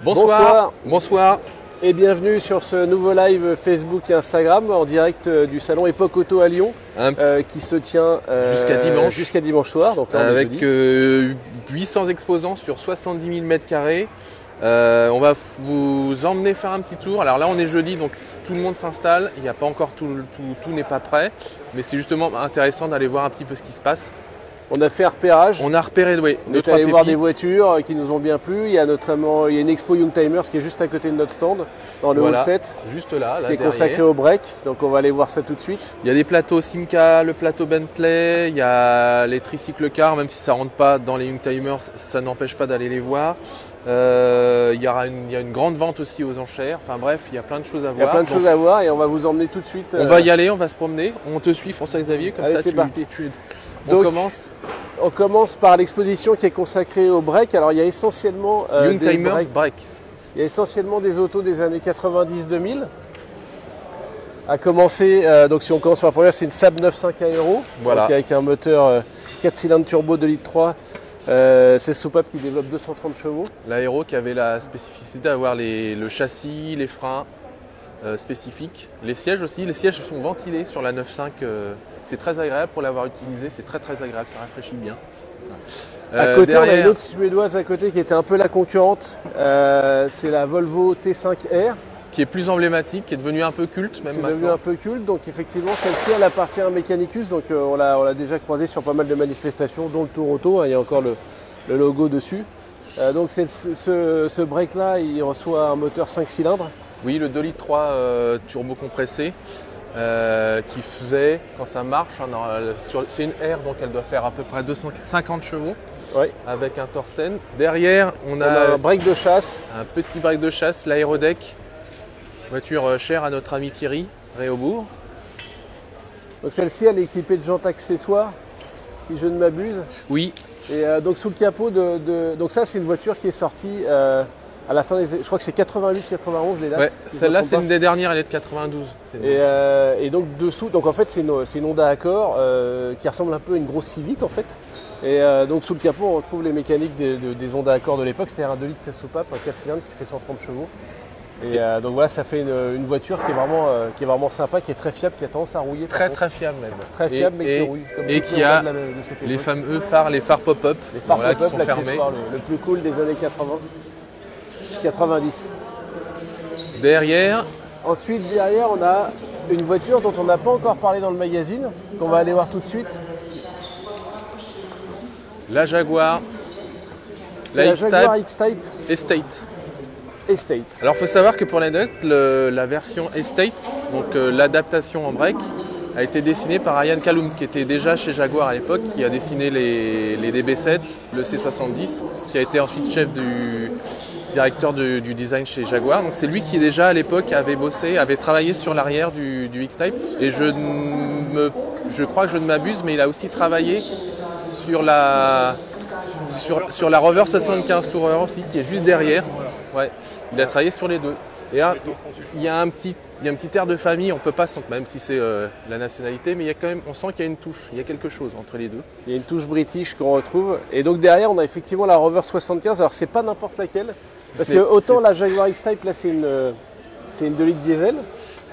Bonsoir. Bonsoir. Et bienvenue sur ce nouveau live Facebook et Instagram en direct du salon Époque Auto à Lyon qui se tient jusqu'à dimanche soir. Donc là, avec 800 exposants sur 70 000 m². On va vous emmener faire un petit tour. Alors là on est jeudi, donc tout le monde s'installe. Il n'y a pas encore tout n'est pas prêt. Mais c'est justement intéressant d'aller voir un petit peu ce qui se passe. On a fait un repérage. On a repéré, oui. On est allé voir des voitures qui nous ont bien plu. Il y a notamment une Expo Youngtimers qui est juste à côté de notre stand, dans le hall 7. Juste là, qui est consacré au break. Donc on va aller voir ça tout de suite. Il y a des plateaux Simca, le plateau Bentley, il y a les tricycle cars, même si ça ne rentre pas dans les Youngtimers, ça n'empêche pas d'aller les voir. Il y a une grande vente aussi aux enchères. Enfin bref, il y a plein de choses à voir. Il y a plein de choses à voir et on va vous emmener tout de suite. On va y aller, on va se promener. On te suit, François-Xavier, comme allez, ça. C'est parti. On commence par l'exposition qui est consacrée au break. Alors il y a essentiellement Youngtimers break. Il y a essentiellement des autos des années 90-2000. À commencer, donc si on commence par la première, c'est une Saab 9.5 Aero, voilà. Donc avec un moteur 4 cylindres turbo 2,3 litres. C'est soupapes qui développe 230 chevaux. L'Aéro qui avait la spécificité d'avoir le châssis, les freins spécifiques, les sièges aussi. Les sièges sont ventilés sur la 9.5. C'est très agréable pour l'avoir utilisé, c'est très agréable, ça rafraîchit bien. À côté, derrière, on a une autre suédoise à côté qui était un peu la concurrente. C'est la Volvo T5R. Qui est plus emblématique, qui est devenue un peu culte même maintenant. C'est devenu un peu culte, donc effectivement celle-ci elle appartient à Mechanicus, donc on l'a déjà croisée sur pas mal de manifestations, dont le Tour Auto, il y a encore le logo dessus. Donc ce break là, il reçoit un moteur 5 cylindres. Oui, le 2,3 litres turbo compressé. Qui faisait, quand ça marche, c'est une R, donc elle doit faire à peu près 250 chevaux, oui. Avec un Torsen. Derrière, on a un break de chasse. Un petit break de chasse, l'Aérodeck, voiture chère à notre ami Thierry Réaubourg. Donc celle-ci, elle est équipée de jantes accessoires, si je ne m'abuse. Oui. Et donc sous le capot donc ça, c'est une voiture qui est sortie à la fin des... Je crois que c'est 88-91 les dates. Ouais, celle-là c'est une des dernières, elle est de 92. Et donc dessous, donc en fait c'est une Honda Accord qui ressemble un peu à une grosse Civic en fait. Et donc sous le capot on retrouve les mécaniques des Honda Accord de l'époque, c'est-à-dire un 2 litres 16 soupapes, un 4 cylindres qui fait 130 chevaux. Et donc voilà, ça fait une voiture qui est vraiment sympa, qui est très fiable, qui a tendance à rouiller. Très fiable même. Très fiable mais qui rouille. Et qui a les fameux phares, les phares pop-up, qui sont fermés. Le plus cool des années 90. Ensuite, derrière, on a une voiture dont on n'a pas encore parlé dans le magazine, qu'on va aller voir tout de suite. La Jaguar. La Jaguar X-Type Estate. Alors, il faut savoir que pour l'anecdote, la version Estate, donc l'adaptation en break, a été dessinée par Ian Callum, qui était déjà chez Jaguar à l'époque, qui a dessiné les DB7, le C70, qui a été ensuite chef du directeur du design chez Jaguar. Donc c'est lui qui déjà à l'époque avait travaillé sur l'arrière du X-Type. Et je crois que je ne m'abuse, mais il a aussi travaillé sur la Rover 75 Tourer aussi, qui est juste derrière. Ouais, il a travaillé sur les deux. Et là, il y a un petit air de famille, on peut pas sentir, même si c'est la nationalité, mais il y a quand même, on sent qu'il y a une touche, il y a quelque chose entre les deux. Il y a une touche british qu'on retrouve. Et donc derrière, on a effectivement la Rover 75. Alors c'est pas n'importe laquelle, parce que autant la Jaguar X-Type, là c'est une 2 litres diesel.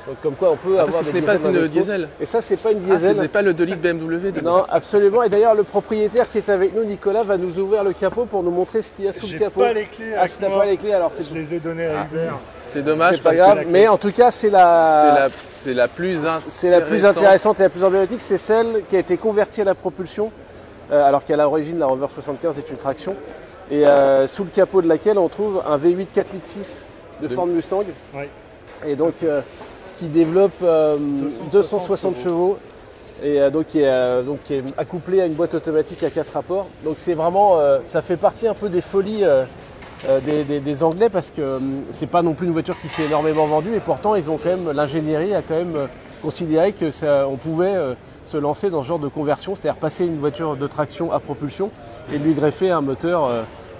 Donc comme quoi on peut avoir parce que ce n'est pas une diesel. Et ça c'est pas une diesel. Ce n'est pas le 2 litres BMW. Non, absolument. Et d'ailleurs le propriétaire qui est avec nous, Nicolas, va nous ouvrir le capot pour nous montrer ce qu'il y a sous le capot. Pas les clés. Ah, si t'as pas les clés, alors c'est... Je les ai données à Hubert. C'est dommage, c'est pas grave, mais en tout cas c'est la plus intéressante et la plus emblématique. C'est celle qui a été convertie à la propulsion, alors qu'à l'origine la Rover 75 est une traction. Et sous le capot de laquelle on trouve un V8 4 litres 6 de Ford Mustang. Oui. Et donc qui développe 260 chevaux et donc qui est accouplé à une boîte automatique à 4 rapports. Donc c'est vraiment, ça fait partie un peu des folies des Anglais, parce que c'est pas non plus une voiture qui s'est énormément vendue, et pourtant ils ont quand même, l'ingénierie a quand même considéré que on pouvait se lancer dans ce genre de conversion, c'est-à-dire passer une voiture de traction à propulsion et lui greffer un moteur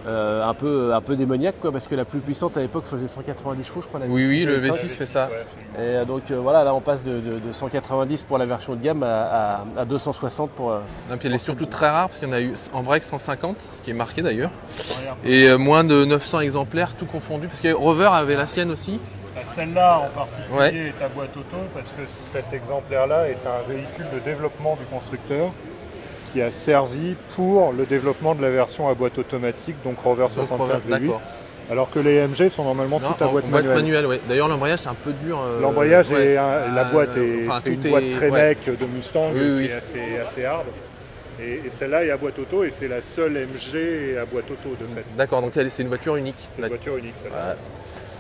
un peu démoniaque, quoi, parce que la plus puissante à l'époque faisait 190 chevaux, je crois. Oui, le V6 fait ça. Et donc voilà, là on passe de 190 pour la version de gamme à 260 pour... Et puis elle est surtout très rare, parce qu'il y en a eu en break 150, ce qui est marqué d'ailleurs, et moins de 900 exemplaires, tout confondu, parce que Rover avait la sienne aussi. Celle-là en particulier est à boîte auto, parce que cet exemplaire-là est un véhicule de développement du constructeur qui a servi pour le développement de la version à boîte automatique, donc Rover 75 V8, alors que les MG sont normalement toutes à boîte manuelle. Ouais. D'ailleurs l'embrayage c'est un peu dur. L'embrayage et la boîte c'est une boîte très mec de Mustang qui est assez hard. Et celle-là est à boîte auto et c'est la seule MG à boîte auto de fait. D'accord, donc c'est une voiture unique. C'est une voiture unique celle-là.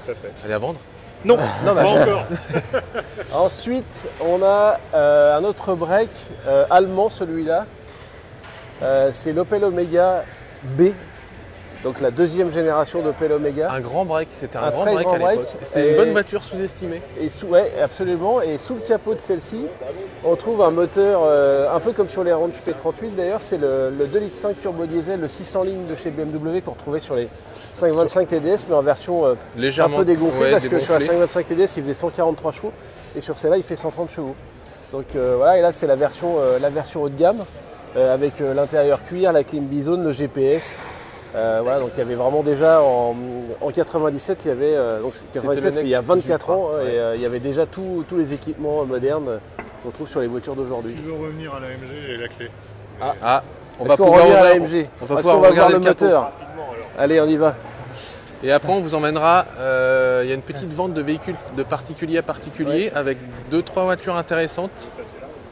Tout à fait. Elle est à vendre? Non, non pas encore. Ensuite on a un autre break allemand, celui-là. C'est l'Opel Omega B, donc la deuxième génération d'Opel Omega. Un grand break, c'était un grand break à l'époque. C'était une bonne voiture sous-estimée. Oui, absolument. Et sous le capot de celle-ci, on trouve un moteur un peu comme sur les Range P38 d'ailleurs. C'est le 2,5 litres turbo diesel, le 600 lignes de chez BMW qu'on retrouvait sur les 525 TDS, mais en version légèrement un peu dégonflée, parce que sur la 525 TDS, il faisait 143 chevaux et sur celle-là, il fait 130 chevaux. Donc voilà, et là, c'est la version haut de gamme. Avec l'intérieur cuir, la clim bizone, le GPS. Voilà, donc il y avait vraiment déjà en 97, il y avait donc 97, c'est il y a 24 ans, et il y avait déjà tous les équipements modernes qu'on trouve sur les voitures d'aujourd'hui. Tu veux revenir à la MG et la clé? On va pouvoir revenir à la MG. On va pouvoir regarder le moteur. Allez, on y va. Et après, on vous emmènera. Il y a une petite vente de véhicules de particulier à particulier avec 2-3 voitures intéressantes,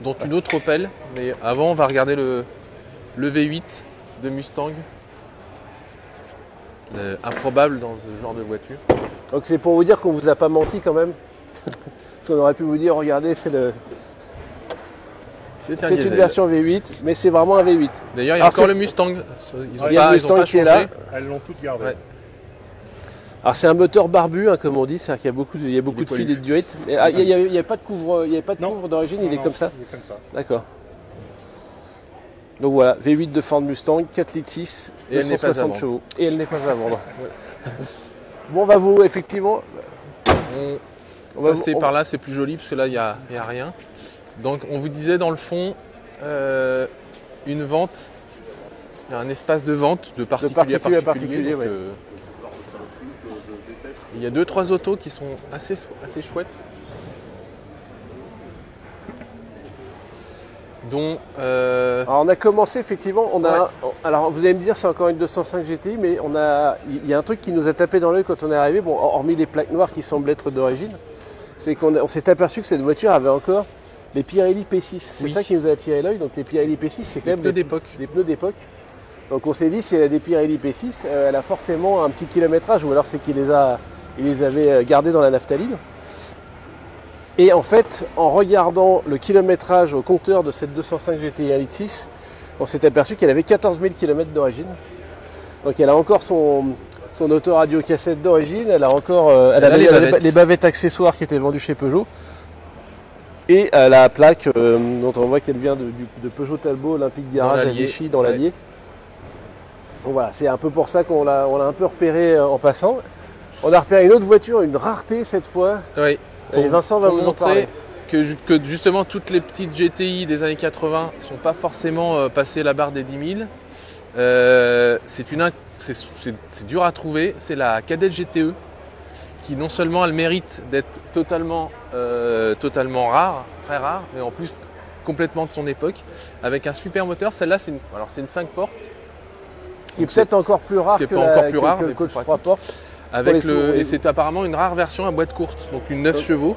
dont une autre Opel. Mais avant, on va regarder le V8 de Mustang. Improbable dans ce genre de voiture. Donc c'est pour vous dire qu'on vous a pas menti quand même. Parce qu'on aurait pu vous dire, regardez, c'est une version V8, mais c'est vraiment un V8. D'ailleurs, il y a encore le Mustang. Il y a le Mustang qui est là. Elles l'ont toutes gardé. Ouais. Alors c'est un moteur barbu, hein, comme on dit, c'est-à-dire qu'il y a beaucoup de filets de durite. Il n'y a pas de couvre, d'origine, il est comme ça. Il est comme ça. D'accord. Donc voilà, V8 de Ford Mustang, 4 litres 6, et 260 chevaux. Et elle n'est pas à vendre. Bon, on va vous, effectivement... On va passer par là, c'est plus joli, parce que là, il n'y a rien. Donc on vous disait dans le fond, une vente, un espace de vente de particulier à particulier. Donc, il y a 2-3 autos qui sont assez chouettes. Dont, Alors on a commencé effectivement, alors vous allez me dire c'est encore une 205 GTI, mais il y a un truc qui nous a tapé dans l'œil quand on est arrivé, bon, hormis les plaques noires qui semblent être d'origine, c'est qu'on s'est aperçu que cette voiture avait encore des Pirelli P6. C'est ça qui nous a attiré l'œil, donc les Pirelli P6 c'est quand même des pneus d'époque. Donc on s'est dit si elle a des Pirelli P6, elle a forcément un petit kilométrage, ou alors c'est qu'il les avait gardés dans la naphtaline. Et en fait, en regardant le kilométrage au compteur de cette 205 GTI 1.6, on s'est aperçu qu'elle avait 14 000 km d'origine. Donc elle a encore son autoradio cassette d'origine, elle a encore les bavettes accessoires qui étaient vendues chez Peugeot. Et la plaque dont on voit qu'elle vient de Peugeot Talbot Olympique Garage à Vichy dans l'Allier. Donc voilà, c'est un peu pour ça qu'on l'a un peu repéré en passant. On a repéré une autre voiture, une rareté cette fois. Oui. Et Vincent va vous en parler. Que justement toutes les petites GTI des années 80 ne sont pas forcément passées la barre des 10 000. C'est dur à trouver. C'est la Kadett GTE qui non seulement a le mérite d'être totalement rare, très rare, mais en plus complètement de son époque, avec un super moteur. Celle-là, c'est une 5 portes. Ce qui est peut-être encore plus rare que le coach 3 portes. Et c'est apparemment une rare version à boîte courte, donc une 9 chevaux,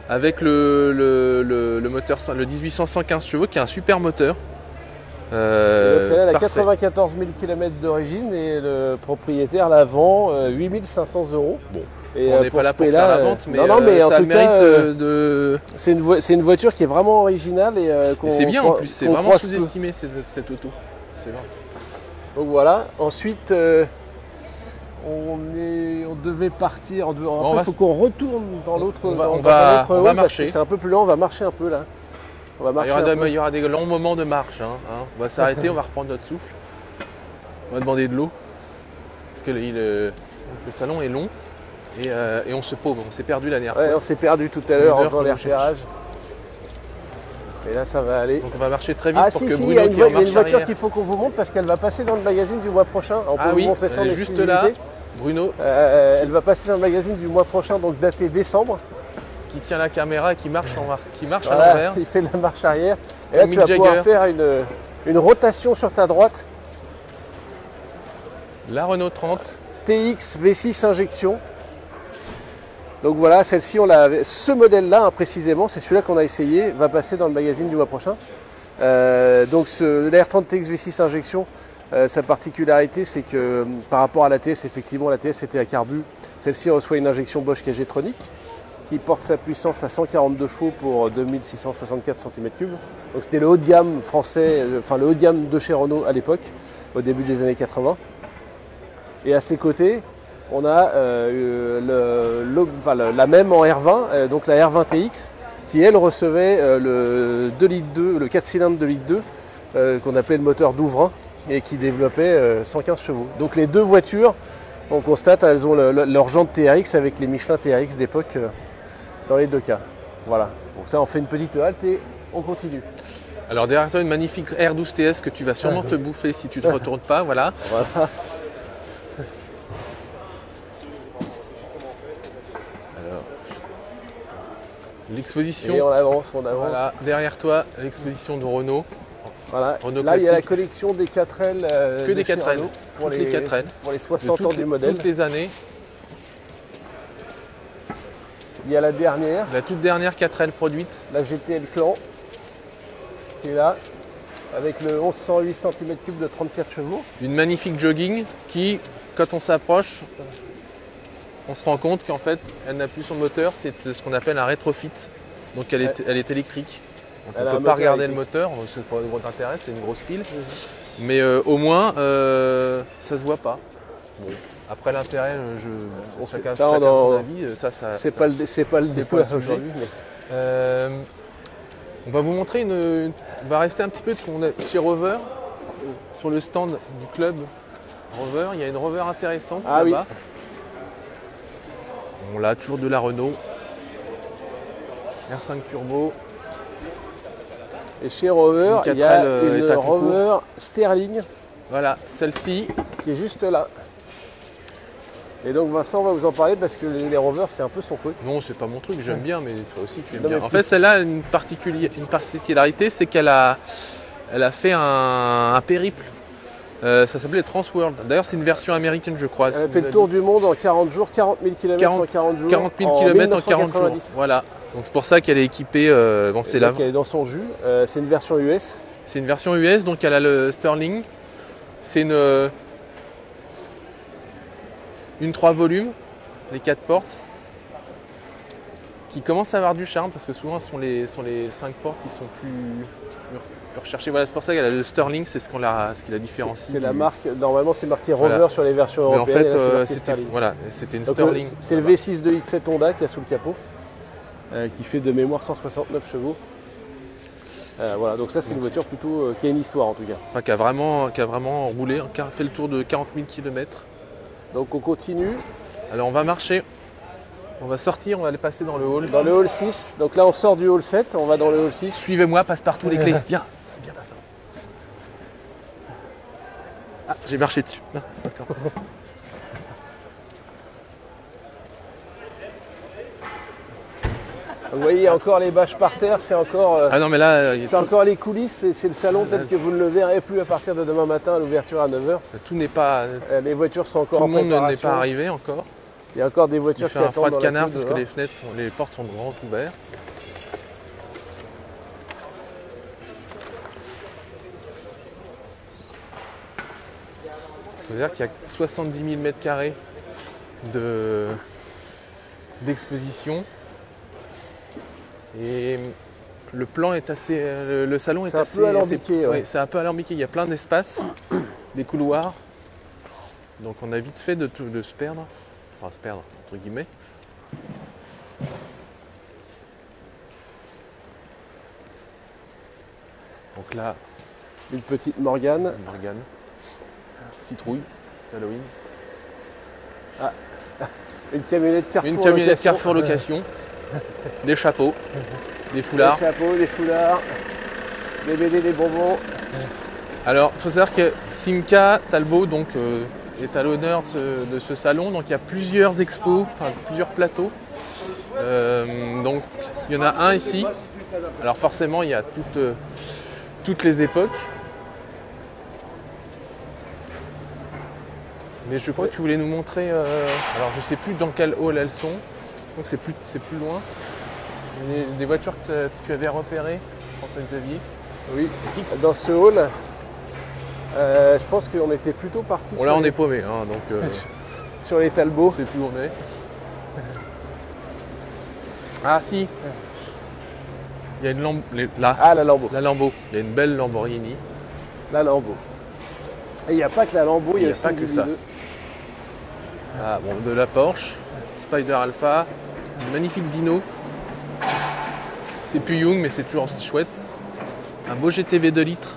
avec le moteur, le 1800 115 chevaux, qui est un super moteur. Celle-là, elle a 94 000 km d'origine et le propriétaire la vend 8 500 €. Bon. Et on n'est pas là pour faire la vente, mais, mais en ça tout mérite cas, de... C'est une voiture qui est vraiment originale. Et c'est bien en plus, c'est vraiment sous-estimé cette auto. C'est vrai. Donc voilà, ensuite... On devait partir. Après, il faut qu'on retourne dans l'autre. On va marcher. C'est un peu plus lent. On va marcher un peu là. On va marcher il y aura des longs moments de marche. On va s'arrêter. On va reprendre notre souffle. On va demander de l'eau. parce que le salon est long et on se paume, on s'est perdu la dernière Ouais, fois. on s'est perdu tout à l'heure en faisant les repérages. Et là, ça va aller. Donc on va marcher très vite Ah pour si, que si, il Bruno y a une, qui est en il y a une marche voiture arrière. qu'il faut qu'on vous montre parce qu'elle va passer dans le magazine du mois prochain. On peut Ah vous oui, montrer ça en elle est juste là, exclusivité. Bruno, Elle va passer dans le magazine du mois prochain, donc daté décembre. qui tient la caméra et qui marche, à Voilà, l'envers. il fait de la marche arrière. Et là, Mick tu vas pouvoir Jagger. faire une rotation sur ta droite. La Renault 30. TX V6 injection. Donc voilà, celle-ci, ce modèle-là précisément, c'est celui-là qu'on a essayé, va passer dans le magazine du mois prochain. Donc l'R30 TX V6 injection, sa particularité, c'est que par rapport à l'ATS, effectivement, l'ATS était à carbu. Celle-ci reçoit une injection Bosch G-Tronic qui porte sa puissance à 142 chevaux pour 2664 cm3. Donc c'était le haut de gamme français, enfin le haut de gamme de chez Renault à l'époque, au début des années 80. Et à ses côtés, on a la même en R20, donc la R20 TX, qui elle recevait le 2 litres 2, le 4 cylindres 2 litres 2, qu'on appelait le moteur Douvrin, et qui développait 115 chevaux. Donc les deux voitures, on constate, elles ont leur jante TRX avec les Michelin TRX d'époque dans les deux cas. Voilà, donc ça on fait une petite halte et on continue. Alors derrière toi une magnifique R12 TS que tu vas sûrement te bouffer si tu ne te retournes pas, voilà. Voilà. L'exposition. Et on avance, Voilà, derrière toi, l'exposition de Renault. Voilà. Renault Là, il y a la Classics. collection des 4L. Que des 4L. Pour Toutes les 4L. Pour les De 60 ans du modèle. toutes les années. Il y a la dernière, La toute dernière 4L produite. la GTL Clan, qui est là, avec le 1108 cm3 de 34 chevaux. Une magnifique jogging qui, quand on s'approche, on se rend compte qu'en fait, elle n'a plus son moteur. C'est ce qu'on appelle un rétrofit. Donc elle est électrique. Donc Elle a on un ne peut pas moteur regarder électrique. le moteur. C'est pas de gros intérêt, c'est une grosse pile. Mais au moins, ça se voit pas. Bon. Après l'intérêt, chacun ça, chacun on son en- avis. C'est pas le débat pas le sujet. aujourd'hui. mais- On va vous montrer on va rester un petit peu chez Rover, sur le stand du club Rover. Il y a une Rover intéressante Ah là-bas. On l'a toujours de la Renault. R5 Turbo. Et chez Rover, Une il y a 4L, une état tout Rover Sterling Voilà, celle-ci. qui est juste là. Et donc Vincent va vous en parler parce que les Rover, c'est un peu son truc. Non, c'est pas mon truc, j'aime bien, mais toi aussi tu aimes Non, bien. mais En fait, celle-là a une particularité, c'est qu'elle a fait un périple. Ça s'appelait Transworld. D'ailleurs, c'est une version américaine, je crois. Elle a fait le tour du monde en 40 jours, 40 000 km en 40 jours. 40 000 km en 40 jours. 1990. Voilà. Donc c'est pour ça qu'elle est équipée. Bon, c'est Et donc, elle est dans son jus. C'est une version US. C'est une version US, donc elle a le Sterling. C'est une 3 volumes, les 4 portes, qui commence à avoir du charme parce que souvent ce sont les 5 portes qui sont plus recherchées. Voilà, c'est pour ça qu'elle a le Sterling, c'est ce qui la différencie. C'est la marque, normalement c'est marqué Rover Voilà. sur les versions Mais en européennes. fait, et là, c'est marqué c'était Sterling. voilà, c'était une Donc, Sterling. c'est le V6 de X7 Honda qui a sous le capot, qui fait de mémoire 169 chevaux. Voilà, donc ça c'est une voiture plutôt qui a une histoire en tout cas. Enfin, qui a vraiment roulé, qui a fait le tour de 40 000 km. Donc on continue Alors on va marcher, on va sortir, on va aller passer dans le hall. dans le hall 6. Donc là on sort du hall 7, on va dans le hall 6. Suivez-moi, passe partout les clés. Viens, viens, passe partout. Ah, j'ai marché dessus. Ah, d'accord. Vous voyez, il y a encore les bâches par terre, c'est encore, Ah non, mais là, c'est encore les coulisses, c'est le salon, peut-être que vous ne le verrez plus à partir de demain matin à l'ouverture à 9h. tout n'est pas. Les voitures sont encore Tout en le monde n'est préparation. pas arrivé encore. Il y a encore des Il voitures fait qui un attendent froid de dans la canard cour parce que dehors. les portes sont grandes ouvertes. Il faut dire qu'il y a 70 000 m² d'exposition. Et le plan est assez. Le salon est C'est un assez. peu alambiqué, ouais. C'est un peu alambiqué. Il y a plein d'espaces, des couloirs. Donc on a vite fait de se perdre. Enfin, se perdre, entre guillemets. Donc là, Une petite Morgane. Morgane, citrouille, Halloween. Ah. Une camionnette Carrefour Location. Des chapeaux, des foulards. Des chapeaux, des foulards, des BD, des bonbons. Alors, il faut savoir que Simca Talbot donc, est à l'honneur de ce salon. Donc, il y a plusieurs expos, enfin, plusieurs plateaux. Donc, il y en a un ici. Alors, forcément, il y a toutes les époques. Mais je crois que tu voulais nous montrer. Alors, je ne sais plus dans quel hall elles sont. Donc, c'est plus loin. Des voitures que tu avais repérées, François-Xavier. Oui, dans ce hall. Je pense qu'on était plutôt parti. Bon, là, on est paumé, hein, donc. Sur les Talbot. Je sais plus où on est. Ah, si. Il y a une Lambo. Là. Ah, la Lambo. La Lambo. Il y a une belle Lamborghini. La Lambo. Et il n'y a pas que la Lambo, il y a pas que ça. Ah, bon, de la Porsche, Spider Alpha, une magnifique Dino. C'est plus young, mais c'est toujours aussi chouette. Un beau GTV 2 litres.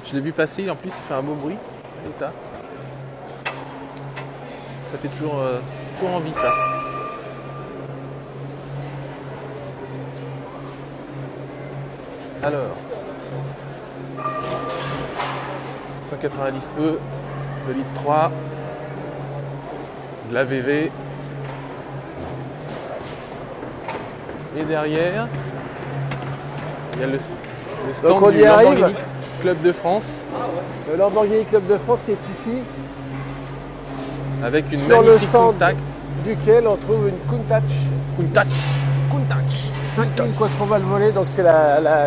Je l'ai vu passer, en plus il fait un beau bruit. Ça fait toujours envie ça. Alors, 190E, 2 litres 3, de la VV. Et derrière, il y a le stand du Lamborghini Club de France. Le Lamborghini Club de France qui est ici. Avec une sur magnifique le stand Countach. Duquel on trouve une Countach. 5000 quattro-valvolées, donc c'est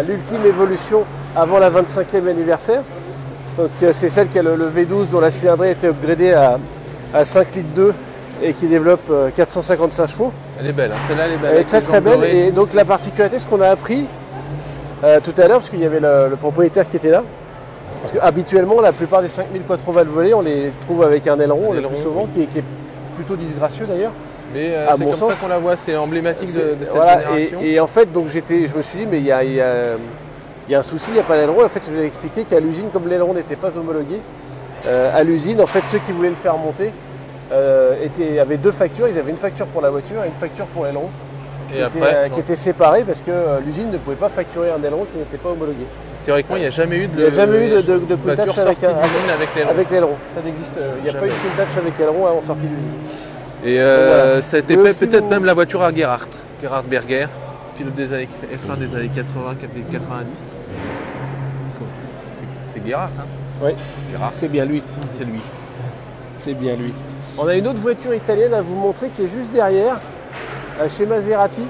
l'ultime évolution avant la 25e anniversaire. Donc c'est celle qui a le V12 dont la cylindrée a été upgradée à 5 litres 2 et qui développe 455 chevaux. Elle est belle, hein. Celle-là elle est belle. Elle est très très belle et donc la particularité, ce qu'on a appris tout à l'heure, parce qu'il y avait le propriétaire qui était là, parce qu'habituellement la plupart des 5000 quattro-valvolées on les trouve avec un aileron le plus souvent, qui est plutôt disgracieux d'ailleurs. Mais c'est comme ça qu'on la voit, c'est emblématique de cette génération. Et en fait, donc je me suis dit, mais il y a un souci, il n'y a pas d'aileron. En fait, je vous ai expliqué qu'à l'usine, comme l'aileron n'était pas homologué, à l'usine, en fait, ceux qui voulaient le faire monter avaient deux factures. Ils avaient une facture pour la voiture et une facture pour l'aileron, qui étaient séparées parce que l'usine ne pouvait pas facturer un aileron qui n'était pas homologué. Théoriquement, il n'y a jamais eu de Countach avec l'aileron. Ça n'existe. Il n'y a pas eu de Countach avec l'aileron en sortie d'usine. Et voilà. C'était peut-être même la voiture à Gerhard Berger, pilote des années F1 des années 80, 90. C'est Gerhard, hein? Oui, Gerhard. C'est bien lui. C'est lui. C'est bien lui. On a une autre voiture italienne à vous montrer qui est juste derrière, chez Maserati.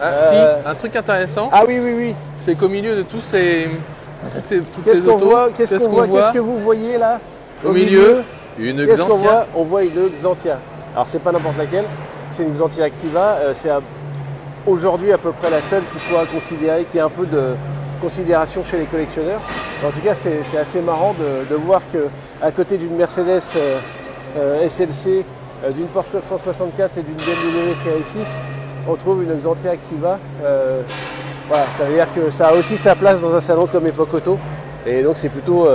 Ah, si, un truc intéressant. Ah oui. C'est qu'au milieu de toutes ces Qu'est-ce qu'on autos, voit? Qu'est-ce que vous voyez là? Au milieu, une Xantia. On voit une Xantia. Alors c'est pas n'importe laquelle, c'est une Xantia Activa. C'est aujourd'hui à peu près la seule qui soit considérée, qui ait un peu de considération chez les collectionneurs. En tout cas, c'est assez marrant de voir qu'à côté d'une Mercedes SLC, d'une Porsche 964 et d'une BMW Série 6, on trouve une Xantia Activa. Voilà, ça veut dire que ça a aussi sa place dans un salon comme Epoch Auto. Et donc c'est plutôt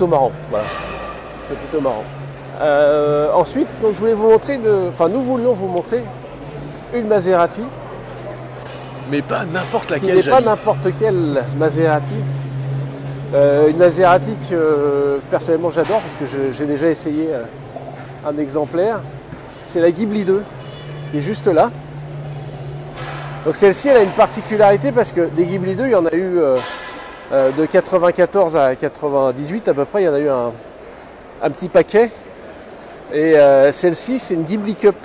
marrant. Voilà. C'est plutôt marrant. Ensuite, donc, je voulais vous montrer, nous voulions vous montrer une Maserati. Mais pas n'importe laquelle. Qui n'est pas n'importe quelle Maserati. Une Maserati que personnellement j'adore parce que j'ai déjà essayé un exemplaire. C'est la Ghibli 2 qui est juste là. Donc celle-ci elle a une particularité parce que des Ghibli 2 il y en a eu de 94 à 98 à peu près, il y en a eu un petit paquet. Et celle-ci c'est une Ghibli Cup.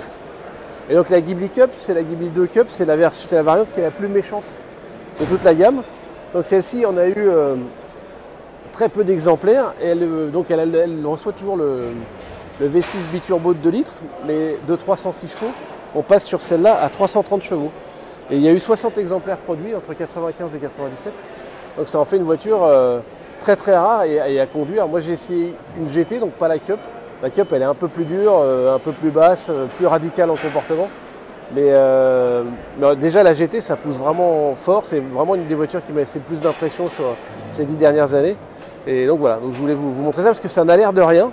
Et donc la Ghibli Cup, c'est la Ghibli 2 Cup, c'est la variante qui est la plus méchante de toute la gamme. Donc celle-ci on a eu très peu d'exemplaires et elle reçoit toujours le V6 biturbo de 2 litres, mais de 306 chevaux. On passe sur celle-là à 330 chevaux. Et il y a eu 60 exemplaires produits entre 95 et 97. Donc ça en fait une voiture très très rare et à conduire. Moi j'ai essayé une GT, donc pas la Cup. La Cup elle est un peu plus dure, un peu plus basse, plus radicale en comportement. Mais déjà la GT ça pousse vraiment fort. C'est vraiment une des voitures qui m'a laissé le plus d'impression sur ces 10 dernières années. Et donc voilà, donc je voulais vous montrer ça parce que ça n'a l'air de rien.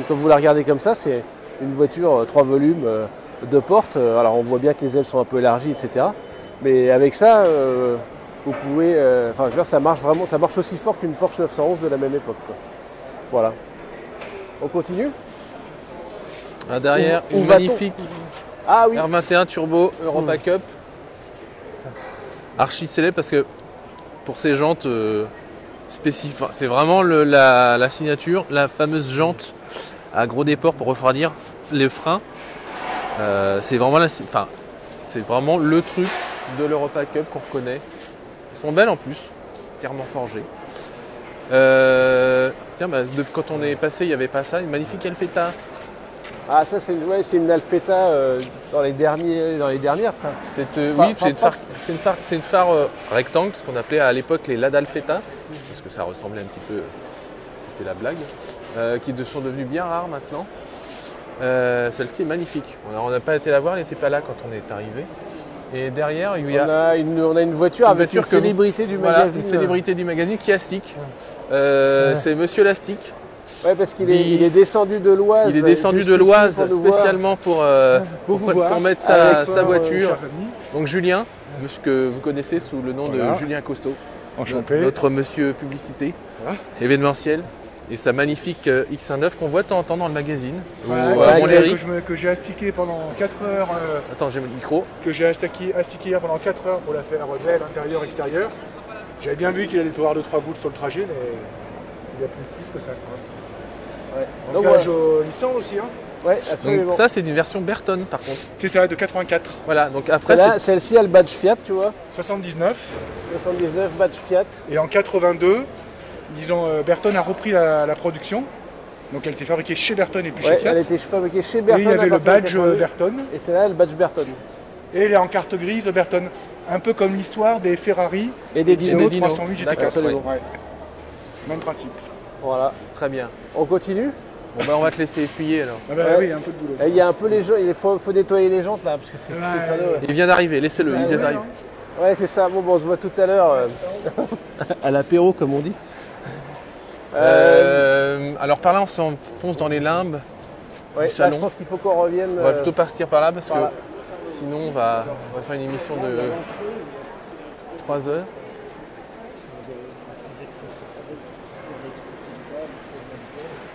Quand vous la regardez comme ça, une voiture 3 volumes, 2 portes. Alors on voit bien que les ailes sont un peu élargies, etc. Mais avec ça, vous pouvez, enfin, je veux dire, ça marche vraiment, ça marche aussi fort qu'une Porsche 911 de la même époque, quoi. Voilà. On continue. Derrière, une magnifique oui. R21 Turbo Europa Cup. Archi célèbre parce que pour ces jantes spécifiques, c'est vraiment la signature, la fameuse jante à gros déport pour refroidir les freins. C'est vraiment le truc de l'Europa Cup qu'on reconnaît. Elles sont belles en plus, fièrement forgées. Tiens, quand on est passé, il n'y avait pas ça, une magnifique Alfetta. Ah, ça c'est une Alfetta dans les dernières, ça. C'est une phare rectangle, ce qu'on appelait à l'époque les Lada Alfetta, parce que ça ressemblait un petit peu, c'était la blague, qui sont devenues bien rares maintenant. Celle-ci est magnifique. On n'a pas été la voir, elle n'était pas là quand on est arrivé. Et derrière, on a une voiture avec une célébrité du magazine. Voilà, une célébrité du magazine qui est Astic. C'est Monsieur Lastic. Ouais, parce qu'il est descendu de l'Oise. Il est descendu de l'Oise spécialement pour mettre sa voiture. Donc Julien, que vous connaissez sous le nom de Julien Costaud. Enchanté. Notre monsieur publicité, événementiel. Et sa magnifique X19 qu'on voit de temps en temps dans le magazine. Que j'ai astiqué pendant 4 heures. Attends, j'ai le micro. Que j'ai astiqué pendant 4 heures pour la faire belle, intérieur, extérieur. J'avais bien vu qu'il allait avoir 2-3 gouttes sur le trajet, mais il y a plus que ça. Ouais. Donc là, Nissan aussi. Hein. Ouais, absolument. Donc ça, c'est une version Bertone par contre. C'est ça, de 84. Voilà, donc après. Celle-ci a le badge Fiat, tu vois. 79. 79, badge Fiat. Et en 82. Disons, Bertone a repris la production, donc elle s'est fabriquée chez Bertone et puis chez Fiat. Elle a été fabriquée chez Bertone. Et il y avait le badge Bertone. Et c'est là le badge Bertone. Et elle est en carte grise Bertone, un peu comme l'histoire des Ferrari et des Dino 308 GT4. Ouais. Même principe. Voilà. Très bien. On continue. Bon on va te laisser essuyer alors. Oui, un peu de boulot. Il y a un peu les jantes, il faut nettoyer les jantes là, parce que c'est panneau. Il vient d'arriver, laissez-le, il vient d'arriver. Ouais, c'est ça. Bon, on se voit tout à l'heure à l'apéro, comme on dit. Alors par là on s'enfonce dans les limbes du salon. Je pense qu'il faut qu'on revienne. On va plutôt partir par là parce que sinon on va faire une émission de 3 heures.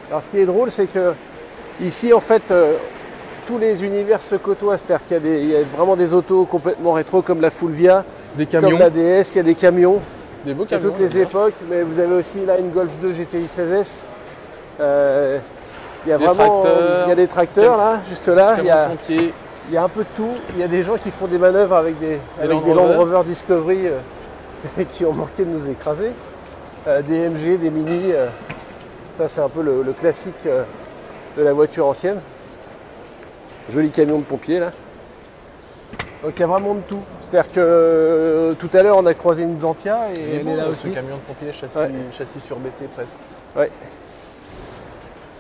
Alors ce qui est drôle, c'est que ici en fait tous les univers se côtoient, c'est-à-dire qu'il y a vraiment des autos complètement rétro comme la Fulvia, des camions, comme la DS, il y a des camions. Des beaux camions. À toutes les époques, mais vous avez aussi là une Golf 2 GTI 16S. Il y a des tracteurs là, juste là. Il y a un peu de tout. Il y a des gens qui font des manœuvres avec des Land Rover Discovery qui ont manqué de nous écraser. Des MG, des Mini. Ça c'est un peu le classique de la voiture ancienne. Joli camion de pompier là. Donc il y a vraiment de tout. C'est-à-dire que tout à l'heure on a croisé une Xantia et elle est là aussi. Ce camion de pompier, châssis surbaissé presque. Ouais.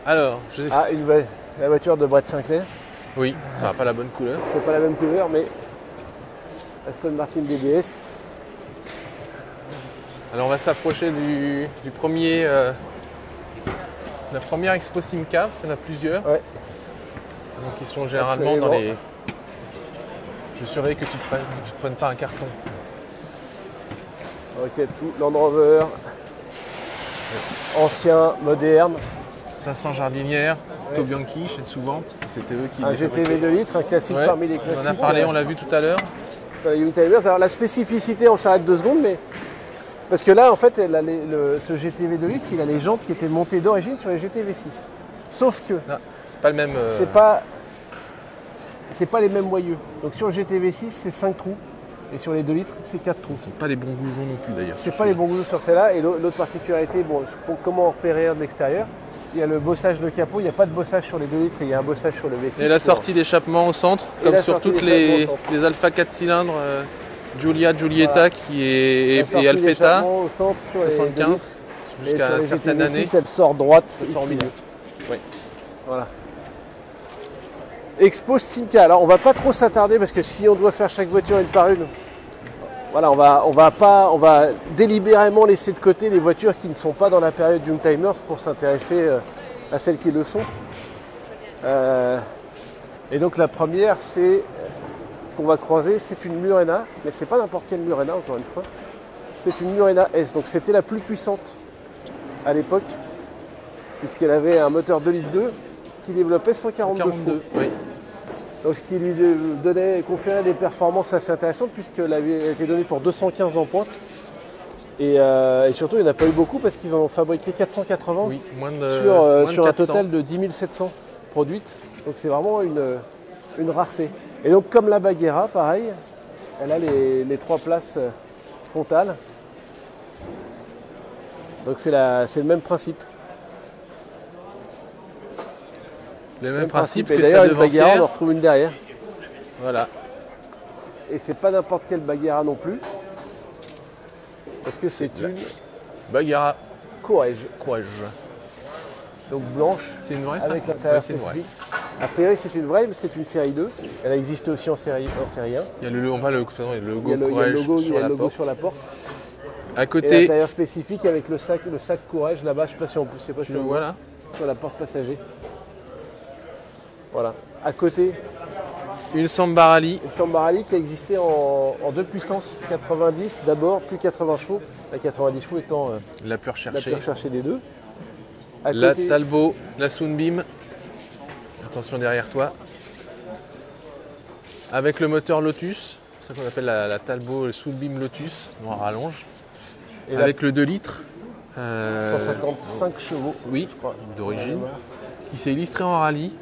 Alors, la voiture de Brett Sinclair. Oui, ça n'a pas la bonne couleur. C'est pas la même couleur, mais Aston Martin DBS. Alors on va s'approcher du premier, la première Expo Simca, parce qu'il y en a plusieurs. Ouais. Donc ils sont généralement dans les. Je surveille que tu ne prennes pas un carton. Ok, tout Land Rover, ancien, moderne. 500 jardinières, Auto Bianchi, souvent, c'était eux qui. Un GTV 2 litres, un classique parmi les classiques. On en a parlé, on l'a vu tout à l'heure. Alors la spécificité, on s'arrête 2 secondes, mais parce que là, en fait, ce GTV 2 litres, il a les jantes qui étaient montées d'origine sur les GTV 6. Sauf que c'est pas le même. C'est pas les mêmes moyeux. Donc sur le GTV 6, c'est 5 trous. Et sur les 2 litres, c'est 4 trous. Ce ne sont pas les bons goujons non plus d'ailleurs. C'est pas les bons goujons sur celle-là. Et l'autre particularité, comment repérer de l'extérieur, il y a le bossage de capot. Il n'y a pas de bossage sur les 2 litres, il y a un bossage sur le V6. Et la sortie d'échappement au centre, comme sur toutes les Alpha 4 cylindres, Giulietta et Alfetta, au centre, sur 75, jusqu'à une certaine année. Elle sort droite, elle sort au milieu. Oui. Voilà. Expo Simca. Alors on va pas trop s'attarder parce que si on doit faire chaque voiture une par une, voilà, on va délibérément laisser de côté les voitures qui ne sont pas dans la période Youngtimers pour s'intéresser à celles qui le sont. Et donc la première, c'est qu'on va croiser, c'est une Murena, mais c'est pas n'importe quelle Murena, encore une fois. C'est une Murena S, donc c'était la plus puissante à l'époque, puisqu'elle avait un moteur 2,2 litres qui développait 142 chevaux. Oui. Donc ce qui lui conférait des performances assez intéressantes, puisqu'elle avait été donnée pour 215 en pointe. Et surtout, il n'y en a pas eu beaucoup parce qu'ils en ont fabriqué 480 sur un total de 10 700 produites. Donc c'est vraiment une rareté. Et donc comme la Bagheera, pareil, elle a les 3 places frontales. Donc c'est le même principe. Le même principe que et d'ailleurs sa une Bagheera, devancière. on en retrouve une derrière. Voilà. Et c'est pas n'importe quelle Bagheera non plus. Parce que c'est une Bagheera Courage. Donc blanche, c'est une vraie avec l'intérieur spécifique. A priori c'est une vraie, mais c'est une série 2. Elle a existé aussi en série 1. Il y a le logo Il y a le logo sur la porte. À Et côté, l'intérieur spécifique avec le sac Courage là-bas, je ne sais pas si on peut, voilà. sur la porte passager. Voilà. À côté, Une Samba Rally. une Samba Rally qui a existé en 2 puissances, 90 d'abord, puis 80 chevaux. La 90 chevaux étant La plus la recherchée. plus recherchée des deux. À La côté, Talbot, la Sunbeam. Attention derrière toi. Avec le moteur Lotus. C'est ça qu'on appelle la Talbot, le Sunbeam Lotus, noir à rallonge. et Avec le 2 litres. 155 chevaux. Oui, d'origine. Qui s'est illustré en rallye.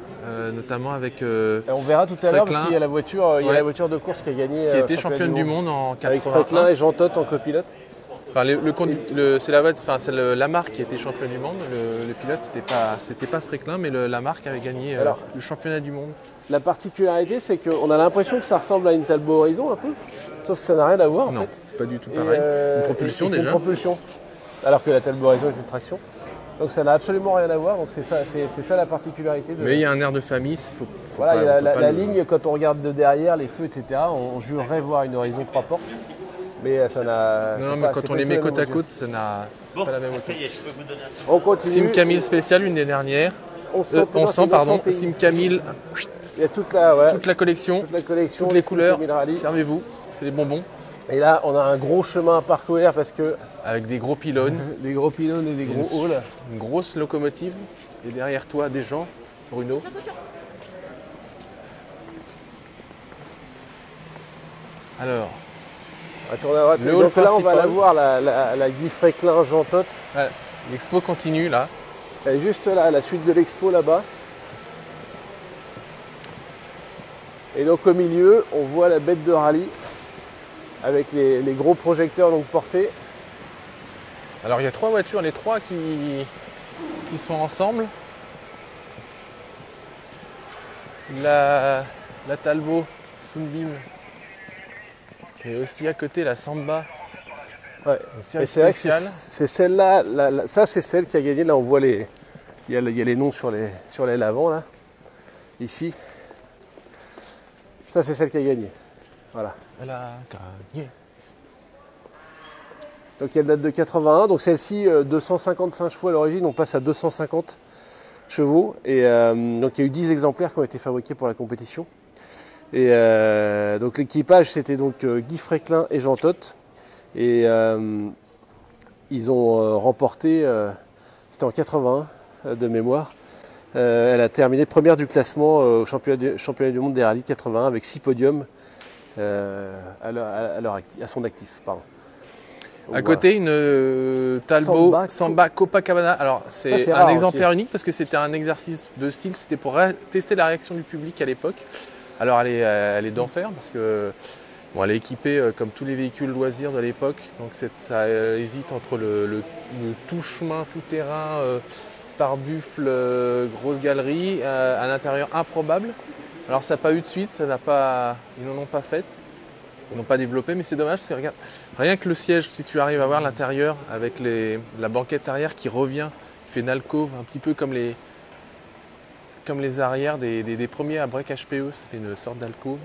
Notamment avec Et on verra tout à l'heure parce Fréclin. qu'il y a la voiture, Ouais. la voiture de course qui a gagné. qui a été championne du monde en Avec Fréclin 81. et Jean Todt en copilote. Enfin, c'est la marque qui a été championne du monde. Le pilote, c'était pas Fréclin, mais la marque avait gagné Alors, le championnat du monde. La particularité, c'est qu'on a l'impression que ça ressemble à une Talbot Horizon un peu, sauf que ça n'a rien à voir en Non, fait. c'est pas du tout Et, pareil. C'est une propulsion et c'est déjà. une propulsion, alors que la Talbot Horizon est une traction. Donc ça n'a absolument rien à voir, donc c'est ça la particularité. Mais il y a un air de famille, Voilà, il y a la ligne, quand on regarde de derrière, les feux, etc., on jurerait voir une Horizon 3 portes. Mais ça n'a. Non, mais quand on les met côte à côte, c'est pas la même hauteur. On continue. Sim Camille spécial, une des dernières. 1100, pardon. Sim Camille, Il y a toute la collection, collection, toutes les couleurs. 5000 rallyes. Servez-vous, c'est des bonbons. Et là, on a un gros chemin à parcourir parce que Avec des gros pylônes, des gros pylônes et des gros halls. une grosse locomotive. Et derrière toi, des gens, Bruno. Alors, On va tourner à droite. Le Et hall donc là, on va principal. la voir, la Guy Fréclin Jean Todt. ouais, l'expo continue là. Elle est juste là, la suite de l'expo là-bas. Et donc au milieu, on voit la bête de rallye avec les gros projecteurs donc portés. Alors il y a 3 voitures, les 3 qui sont ensemble. La Talbot Sunbeam. Et aussi à côté la Samba. Ouais. Une série Et c'est vrai que spéciale. c'est celle-là, ça c'est celle qui a gagné. Là on voit il y a les noms sur les l'avant là. Ici. Ça c'est celle qui a gagné. Voilà. Elle a gagné. Donc elle date de 81. Donc celle-ci, 255 chevaux à l'origine, on passe à 250 chevaux. Et donc il y a eu 10 exemplaires qui ont été fabriqués pour la compétition. Et donc l'équipage c'était donc Guy Fréclin et Jean Todt. Et ils ont remporté, c'était en 81 de mémoire. Elle a terminé première du classement au championnat du monde des rallyes 81 avec 6 podiums à son actif. Pardon. Donc, À côté, une Talbot Samba Copacabana. Alors, c'est un rare exemplaire aussi. unique parce que c'était un exercice de style. C'était pour tester la réaction du public à l'époque. Alors, elle est d'enfer parce que bon, elle est équipée comme tous les véhicules loisirs de l'époque. Donc, ça hésite entre le tout chemin, tout terrain, par buffle, grosse galerie, à l'intérieur improbable. Alors, ça n'a pas eu de suite, ils n'en ont pas fait. Ils n'ont pas développé, mais c'est dommage parce que regarde, rien que le siège, si tu arrives à voir l'intérieur avec la banquette arrière qui revient, qui fait une alcôve, un petit peu comme les arrières des premiers à break HPE, ça fait une sorte d'alcôve.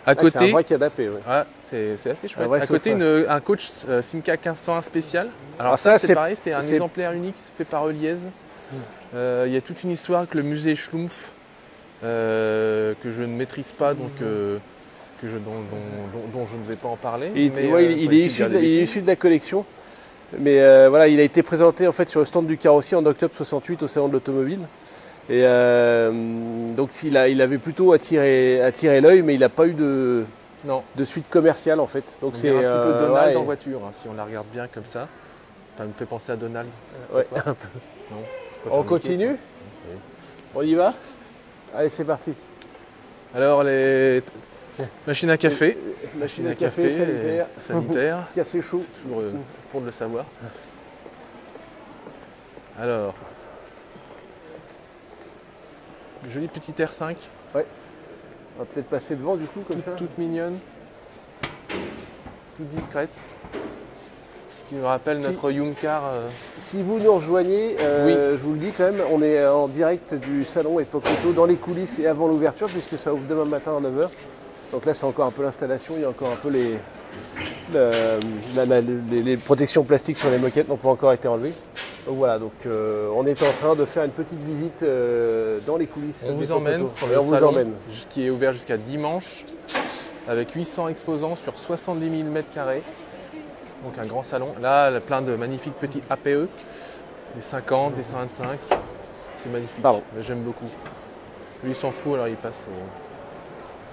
À côté, c'est un vrai canapé. Ouais. ouais, c'est assez chouette. vrai À côté, sofa. un coach Simca 1501 spécial. Alors ça, c'est pareil, c'est un exemplaire unique fait par Eliez. Il y a toute une histoire avec le musée Schlumpf que je ne maîtrise pas, donc dont je ne vais pas en parler. Il est issu de la collection, mais voilà, il a été présenté en fait sur le stand du carrossier en octobre 68 au salon de l'automobile. Et donc il avait plutôt attiré l'œil, mais il n'a pas eu de suite commerciale en fait. Donc c'est un petit peu Donald en voiture, hein, si on la regarde bien comme ça. Ça me fait penser à Donald. Ouais, un peu. Non, on continue? Oui. On y va? Allez, c'est parti. Alors les machines à café. Machine à café sanitaire. Café chaud. C'est toujours pour de le savoir. Alors, jolie petite R5. Ouais. On va peut-être passer devant du coup comme ça. Toute mignonne. Toute discrète. Qui nous rappelle notre Youngcar. Si vous nous rejoignez, je vous le dis quand même, on est en direct du salon Époque Auto dans les coulisses et avant l'ouverture puisque ça ouvre demain matin à 9h. Donc là c'est encore un peu l'installation, il y a encore un peu les protections plastiques sur les moquettes n'ont pas encore été enlevées. Donc voilà, donc on est en train de faire une petite visite dans les coulisses. On vous emmène sur le salon qui est ouvert jusqu'à dimanche avec 800 exposants sur 70 000 m². Donc un grand salon. Là, plein de magnifiques petits APE, des 50, des 125. C'est magnifique. J'aime beaucoup. Lui, il s'en fout, alors il passe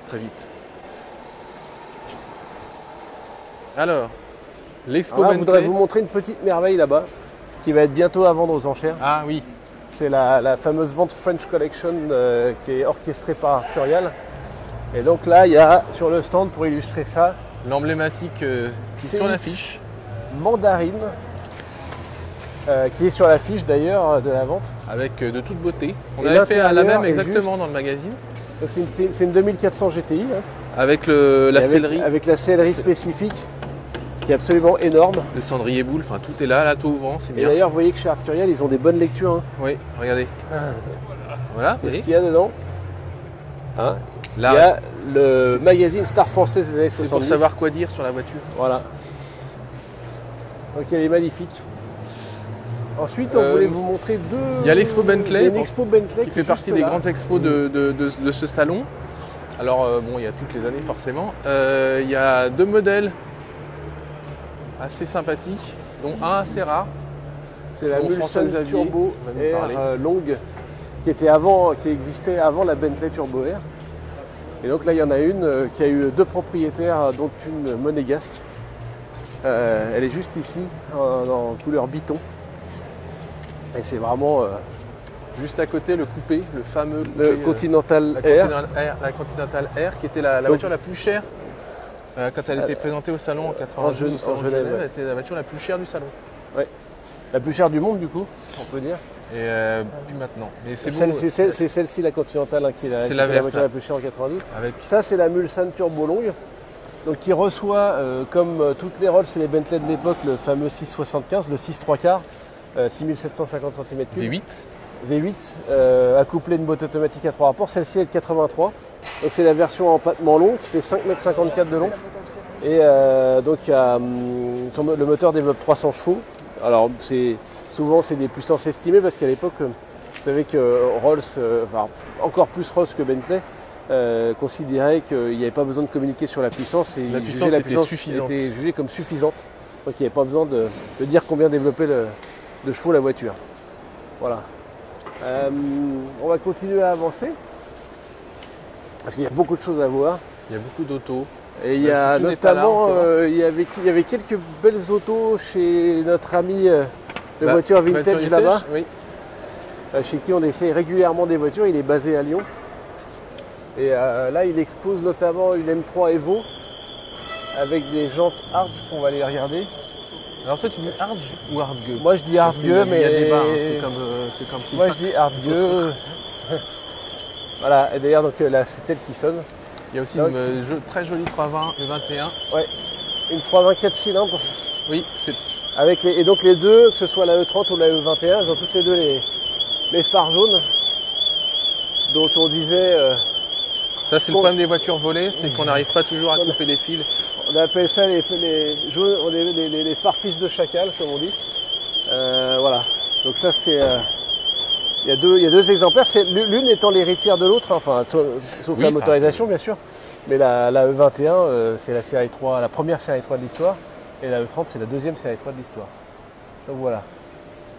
très vite. Alors, l'expo Bentley. Je voudrais vous montrer une petite merveille là-bas qui va être bientôt à vendre aux enchères. Ah oui. C'est la fameuse vente French Collection qui est orchestrée par Arturial. Et donc là, il y a sur le stand pour illustrer ça. L'emblématique qui est sur l'affiche. Mandarine, qui est sur l'affiche d'ailleurs de la vente. Avec de toute beauté. On avait fait la même exactement dans le magazine. C'est une 2400 GTI. Hein. Avec la sellerie. Avec la sellerie spécifique, qui est absolument énorme. Le cendrier boule, enfin tout est là, tout ouvrant, c'est bien. Et d'ailleurs, vous voyez que chez Arturial, ils ont des bonnes lectures. Hein. Oui, regardez. Voilà. Qu'est-ce qu'il y a dedans hein. Là, il y a le magazine Star française des années 70. C'est pour savoir quoi dire sur la voiture. Voilà. Donc elle est magnifique. Ensuite, on voulait vous montrer deux. Il y a l'expo Bentley, qui fait partie des grandes expos de ce salon. Alors bon, il y a toutes les années forcément. Il y a deux modèles assez sympathiques, dont un assez rare. C'est la Mulsanne Turbo Air longue qui existait avant la Bentley Turbo Air. Et donc là, il y en a une qui a eu deux propriétaires, dont une monégasque. Elle est juste ici, en couleur biton. Et c'est vraiment... juste à côté, le coupé, le fameux coupé, le Continental Air. La Continental Air, qui était la voiture la plus chère. Quand elle était présentée au salon en 92 en Genève, elle était la voiture la plus chère du salon. Ouais. La plus chère du monde, du coup, on peut dire. Et puis maintenant. C'est celle-ci, la Continental, hein, qui est la voiture la plus chère en 92. Ça, c'est la Mulsanne Turbo longue, donc qui reçoit, comme toutes les Rolls et les Bentley de l'époque, le fameux 675, le 6 3/4, 6750 cm3. V8. V8, accouplé d'une boîte automatique à 3 rapports. Celle-ci est de 83. Donc c'est la version en empattement long qui fait 5,54 m de long. Et donc le moteur développe 300 chevaux. Alors souvent c'est des puissances estimées parce qu'à l'époque, vous savez que Rolls, encore plus Rolls que Bentley, considérait qu'il n'y avait pas besoin de communiquer sur la puissance. Et la puissance était jugée comme suffisante. Donc il n'y avait pas besoin de dire combien développait de chevaux la voiture. Voilà. On va continuer à avancer parce qu'il y a beaucoup de choses à voir. Il y a beaucoup d'autos. Et il y a notamment, il y avait quelques belles autos chez notre ami de voitures vintage là-bas, oui. Chez qui on essaye régulièrement des voitures. Il est basé à Lyon. Et là, il expose notamment une M3 Evo avec des jantes Arge qu'on va aller regarder. Alors toi tu dis Arge ou Arge? Moi je dis Arge, mais... Il y a des barres, c'est comme moi je dis Arge. Voilà, et d'ailleurs là c'est elle qui sonne. Il y a aussi une très jolie 320 E21. Ouais, une 320 4 cylindres. Oui, et donc les deux, que ce soit la E30 ou la E21, elles ont toutes les deux les phares jaunes dont on disait... ça c'est le problème des voitures volées, c'est qu'on n'arrive pas toujours à couper les fils. On appelle ça les phares fils de chacal, comme on dit. Voilà. Donc ça c'est Il y a deux exemplaires, l'une étant l'héritière de l'autre, enfin, sauf la motorisation bien sûr. Mais la E21, c'est la série 3, la première série 3 de l'histoire. Et la E30, c'est la deuxième série 3 de l'histoire. Donc voilà.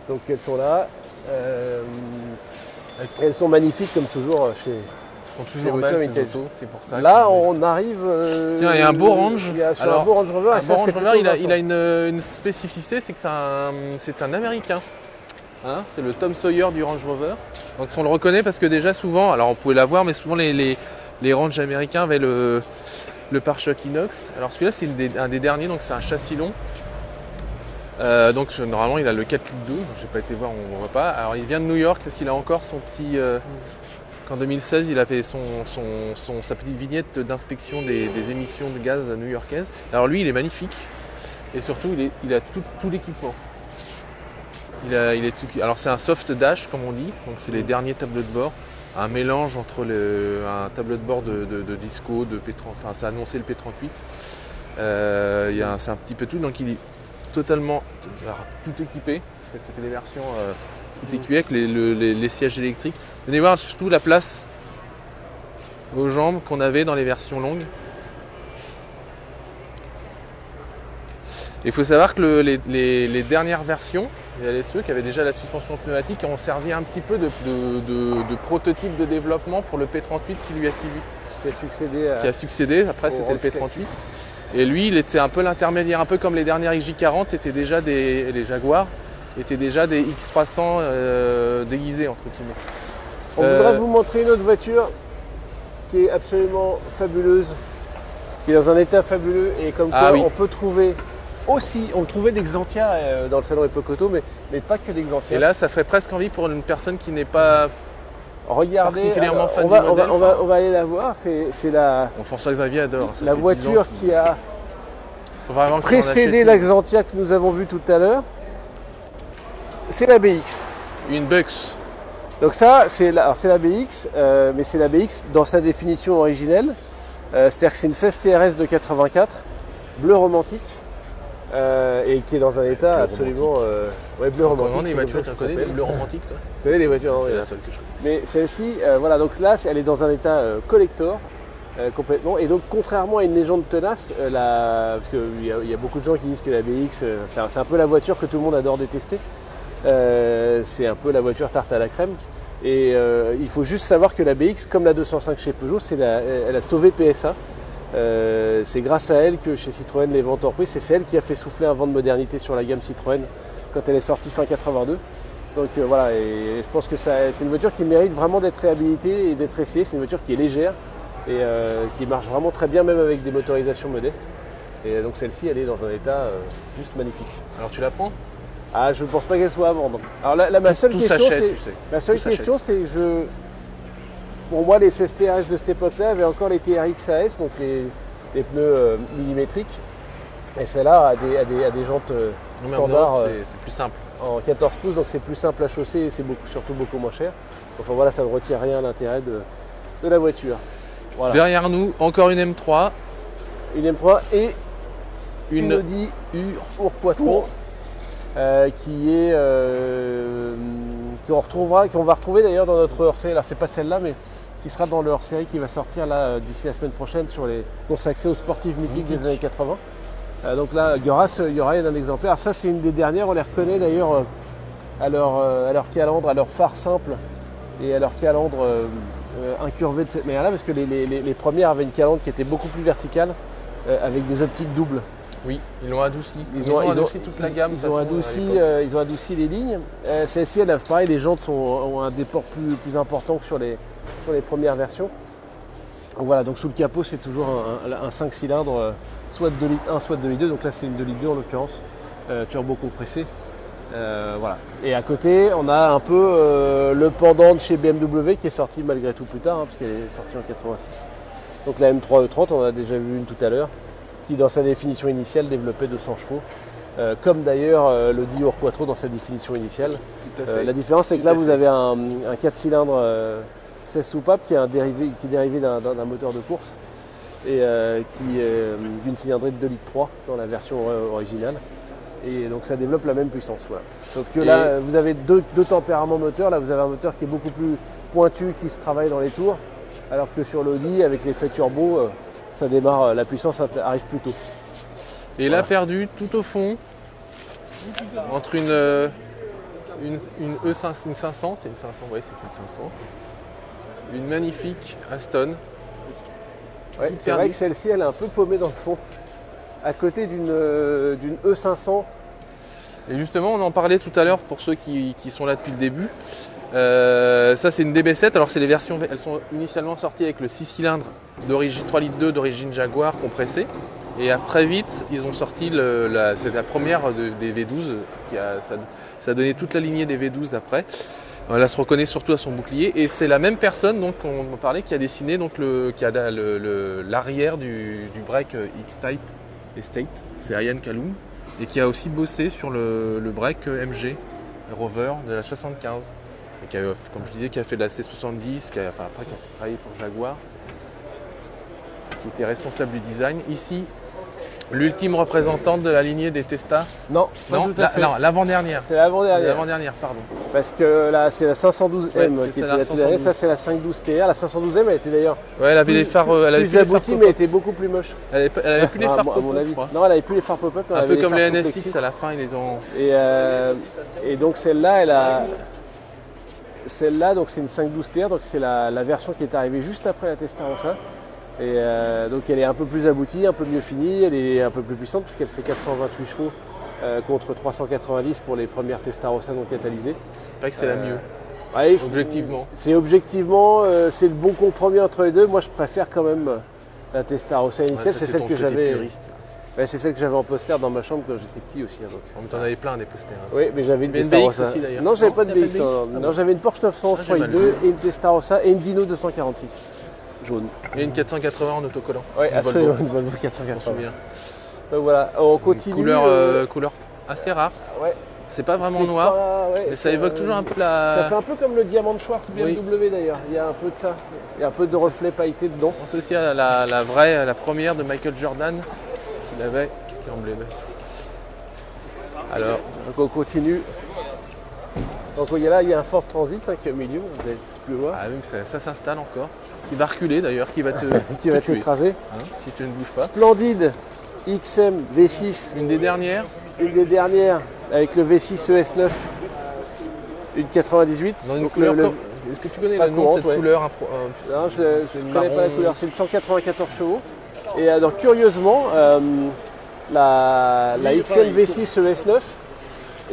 Donc elles sont là. Elles sont magnifiques comme toujours chez c'est pour ça. Là, on arrive. Tiens, il y a un beau Range. Un beau Range Rover. Il a une spécificité, c'est que c'est un Américain. Hein, c'est le Tom Sawyer du Range Rover. Donc on le reconnaît parce que déjà souvent, alors on pouvait l'avoir, mais souvent les Range américains avaient le pare-choc inox. Alors celui-là, c'est un des derniers, donc c'est un châssis long. Donc normalement il a le 4 litres 12, j'ai pas été voir, on ne voit pas. Alors il vient de New York parce qu'il a encore son petit... qu'en 2016 il a fait sa petite vignette d'inspection des émissions de gaz new-yorkaises. Alors lui il est magnifique et surtout il a tout l'équipement. Alors c'est un soft dash comme on dit, donc c'est les derniers tableaux de bord. Un mélange entre un tableau de bord de disco, de P30, enfin ça annonçait le P38. C'est un petit peu tout, donc il est totalement tout équipé, parce que c'était des versions tout équipées avec les sièges électriques. Venez voir surtout la place aux jambes qu'on avait dans les versions longues. Il faut savoir que les dernières versions, les LSE qui avaient déjà la suspension pneumatique ont servi un petit peu de prototype de développement pour le P38 qui lui a suivi. Qui a succédé, après c'était le P38. Et lui, il était un peu l'intermédiaire, un peu comme les dernières XJ40 étaient déjà les Jaguars, étaient déjà des X300 déguisés entre guillemets. On voudrait vous montrer une autre voiture qui est absolument fabuleuse, qui est dans un état fabuleux et comme quoi on peut trouver aussi, on trouvait des Xantia dans le salon Epoch Auto, mais pas que des Xantia. Et là, ça ferait presque envie pour une personne qui n'est pas particulièrement fan du modèle. On va aller la voir, c'est la... François-Xavier adore. La voiture qui a précédé la Xantia que nous avons vue tout à l'heure. C'est la BX. Une Bux. Donc ça, c'est la BX, mais c'est la BX dans sa définition originelle. C'est-à-dire que c'est une 16 TRS de 84, bleu romantique, et qui est dans un état absolument... bleu romantique. Comment des voitures, tu connais des bleus romantiques, toi? Je connais des voitures, c'est la seule que je connais. Mais celle-ci, voilà, donc là, elle est dans un état collector, complètement. Et donc, contrairement à une légende tenace, parce qu'il y a beaucoup de gens qui disent que la BX, c'est un peu la voiture que tout le monde adore détester. C'est un peu la voiture tarte à la crème. Et il faut juste savoir que la BX, comme la 205 chez Peugeot, elle a sauvé PSA. C'est grâce à elle que chez Citroën les ventes ont repris. C'est elle qui a fait souffler un vent de modernité sur la gamme Citroën quand elle est sortie fin 82. Donc voilà, et je pense que c'est une voiture qui mérite vraiment d'être réhabilitée et d'être essayée. C'est une voiture qui est légère et qui marche vraiment très bien même avec des motorisations modestes. Et donc celle-ci, elle est dans un état juste magnifique. Alors tu la prends? Ah, je ne pense pas qu'elle soit à vendre. Alors là, ma seule question, c'est que pour moi, les 16 TRS de cette époque-là avaient encore les TRX AS, donc les pneus millimétriques. Et celle-là a des jantes standards. C'est plus simple. En 14 pouces, donc c'est plus simple à chausser et c'est surtout beaucoup moins cher. Enfin voilà, ça ne retire rien à l'intérêt de la voiture. Voilà. Derrière nous, encore une M3. Une M3 et une Audi Quattro. Qu'on va retrouver d'ailleurs dans notre hors-série. Alors c'est pas celle-là, mais qui sera dans le hors-série qui va sortir là d'ici la semaine prochaine consacré aux sportifs mythiques des années 80. Donc là, il y aura un exemplaire. Alors ça, c'est une des dernières. On les reconnaît d'ailleurs à leur calandre, à leur phare simple et à leur calandre incurvé de cette manière-là, parce que les premières avaient une calandre qui était beaucoup plus verticale avec des optiques doubles. Oui, ils l'ont adouci. Ils ont adouci toute la gamme. Ils ont adouci les lignes. Celle-ci, pareil, les jantes ont un déport plus important que sur les premières versions. Donc voilà, donc sous le capot, c'est toujours un 5 cylindres, soit de 2 litres 1, soit de 2 litres 2. Donc là, c'est une 2 litres 2 en l'occurrence, turbo compressé. Voilà. Et à côté, on a un peu le pendant de chez BMW qui est sorti malgré tout plus tard, parce qu'elle est sortie en 86. Donc la M3 E30, on en a déjà vu une tout à l'heure, qui dans sa définition initiale développait 200 chevaux, comme d'ailleurs l'Audi Quattro dans sa définition initiale. La différence, c'est que là, vous avez un 4 cylindres 16 soupapes qui est dérivé d'un moteur de course et qui est d'une cylindrée de 2 litres 3 dans la version originale. Et donc ça développe la même puissance. Voilà. Sauf que là, vous avez deux tempéraments moteurs. Là, vous avez un moteur qui est beaucoup plus pointu, qui se travaille dans les tours. Alors que sur l'Audi, avec l'effet turbo, ça démarre, la puissance arrive plus tôt. Et là, perdu tout au fond, entre une E500, une 500, c'est une 500, oui, c'est une 500. Une magnifique Aston. Ouais, c'est vrai que celle-ci, elle est un peu paumée dans le fond, à côté d'une E500. Et justement, on en parlait tout à l'heure pour ceux qui sont là depuis le début. Ça, c'est une DB7. Alors, c'est les versions, elles sont initialement sorties avec le 6 cylindres d'origine 3,2 litres d'origine Jaguar compressé. Et très vite, ils ont sorti, c'est la première des V12, ça a donné toute la lignée des V12 d'après. Elle se reconnaît surtout à son bouclier. Et c'est la même personne donc on parlait qui a dessiné donc l'arrière du break X-Type Estate. C'est Ian Callum. Et qui a aussi bossé sur le break MG Rover de la 75. Et qui a, comme je disais, qui a fait de la C70, qui a travaillé pour Jaguar. Qui était responsable du design. Ici, l'ultime représentante de la lignée des Testa. Non, l'avant-dernière. C'est l'avant-dernière. L'avant-dernière, pardon. Parce que là, c'est la 512M qui était la toute dernière. Ça, c'est la 512 TR. La 512M, elle était d'ailleurs. Ouais, elle avait les phares. Plus aboutie, mais elle était beaucoup plus moche. Elle avait plus les phares pop-up, je crois. Non, elle avait plus les phares pop-up. Un peu comme les NSX à la fin, ils les ont. Et donc celle-là, elle a. Celle-là, donc c'est une 512 TR, donc c'est la version qui est arrivée juste après la Testarossa. Et donc elle est un peu plus aboutie, un peu mieux finie, elle est un peu plus puissante puisqu'elle fait 428 chevaux contre 390 pour les premières Testarossa non catalysées. C'est vrai que c'est la mieux. Ouais, objectivement. C'est objectivement, c'est le bon compromis entre les deux. Moi je préfère quand même la Testarossa initiale, c'est celle que j'avais. Ouais, c'est celle que j'avais en poster dans ma chambre quand j'étais petit aussi. Donc t'en avais plein des posters. Hein. Oui, mais j'avais une Testarossa. Aussi, d'ailleurs. Non, j'avais pas de BX. Non, j'avais une Porsche 911 3.2 et une Testarossa et une Dino 246 jaune. Et une 480 en autocollant. Oui, absolument, une Volvo 480. Donc voilà, on continue. Couleur assez rare. Ouais. C'est pas vraiment noir, mais ça évoque toujours un peu la. Ça fait un peu comme le diamant de Schwartz BMW d'ailleurs. Il y a un peu de ça. Il y a un peu de reflets pailletés dedans. On pense aussi à la première de Michael Jordan qu'il avait, qui est emblémée. Alors, donc on continue. Donc il y a un Ford Transit qui est au milieu, vous allez plus le voir. Ah oui, ça s'installe encore. Qui va reculer d'ailleurs, qui va qui va t'écraser. Hein, si tu ne bouges pas. Splendide XM V6. Une des dernières. Une des dernières avec le V6 ES9. Une 98. Dans une couleur. Est-ce que tu connais le nom de cette couleur Non, je ne connais pas la couleur. C'est une 194 chevaux. Et donc curieusement, la XM V6 ES9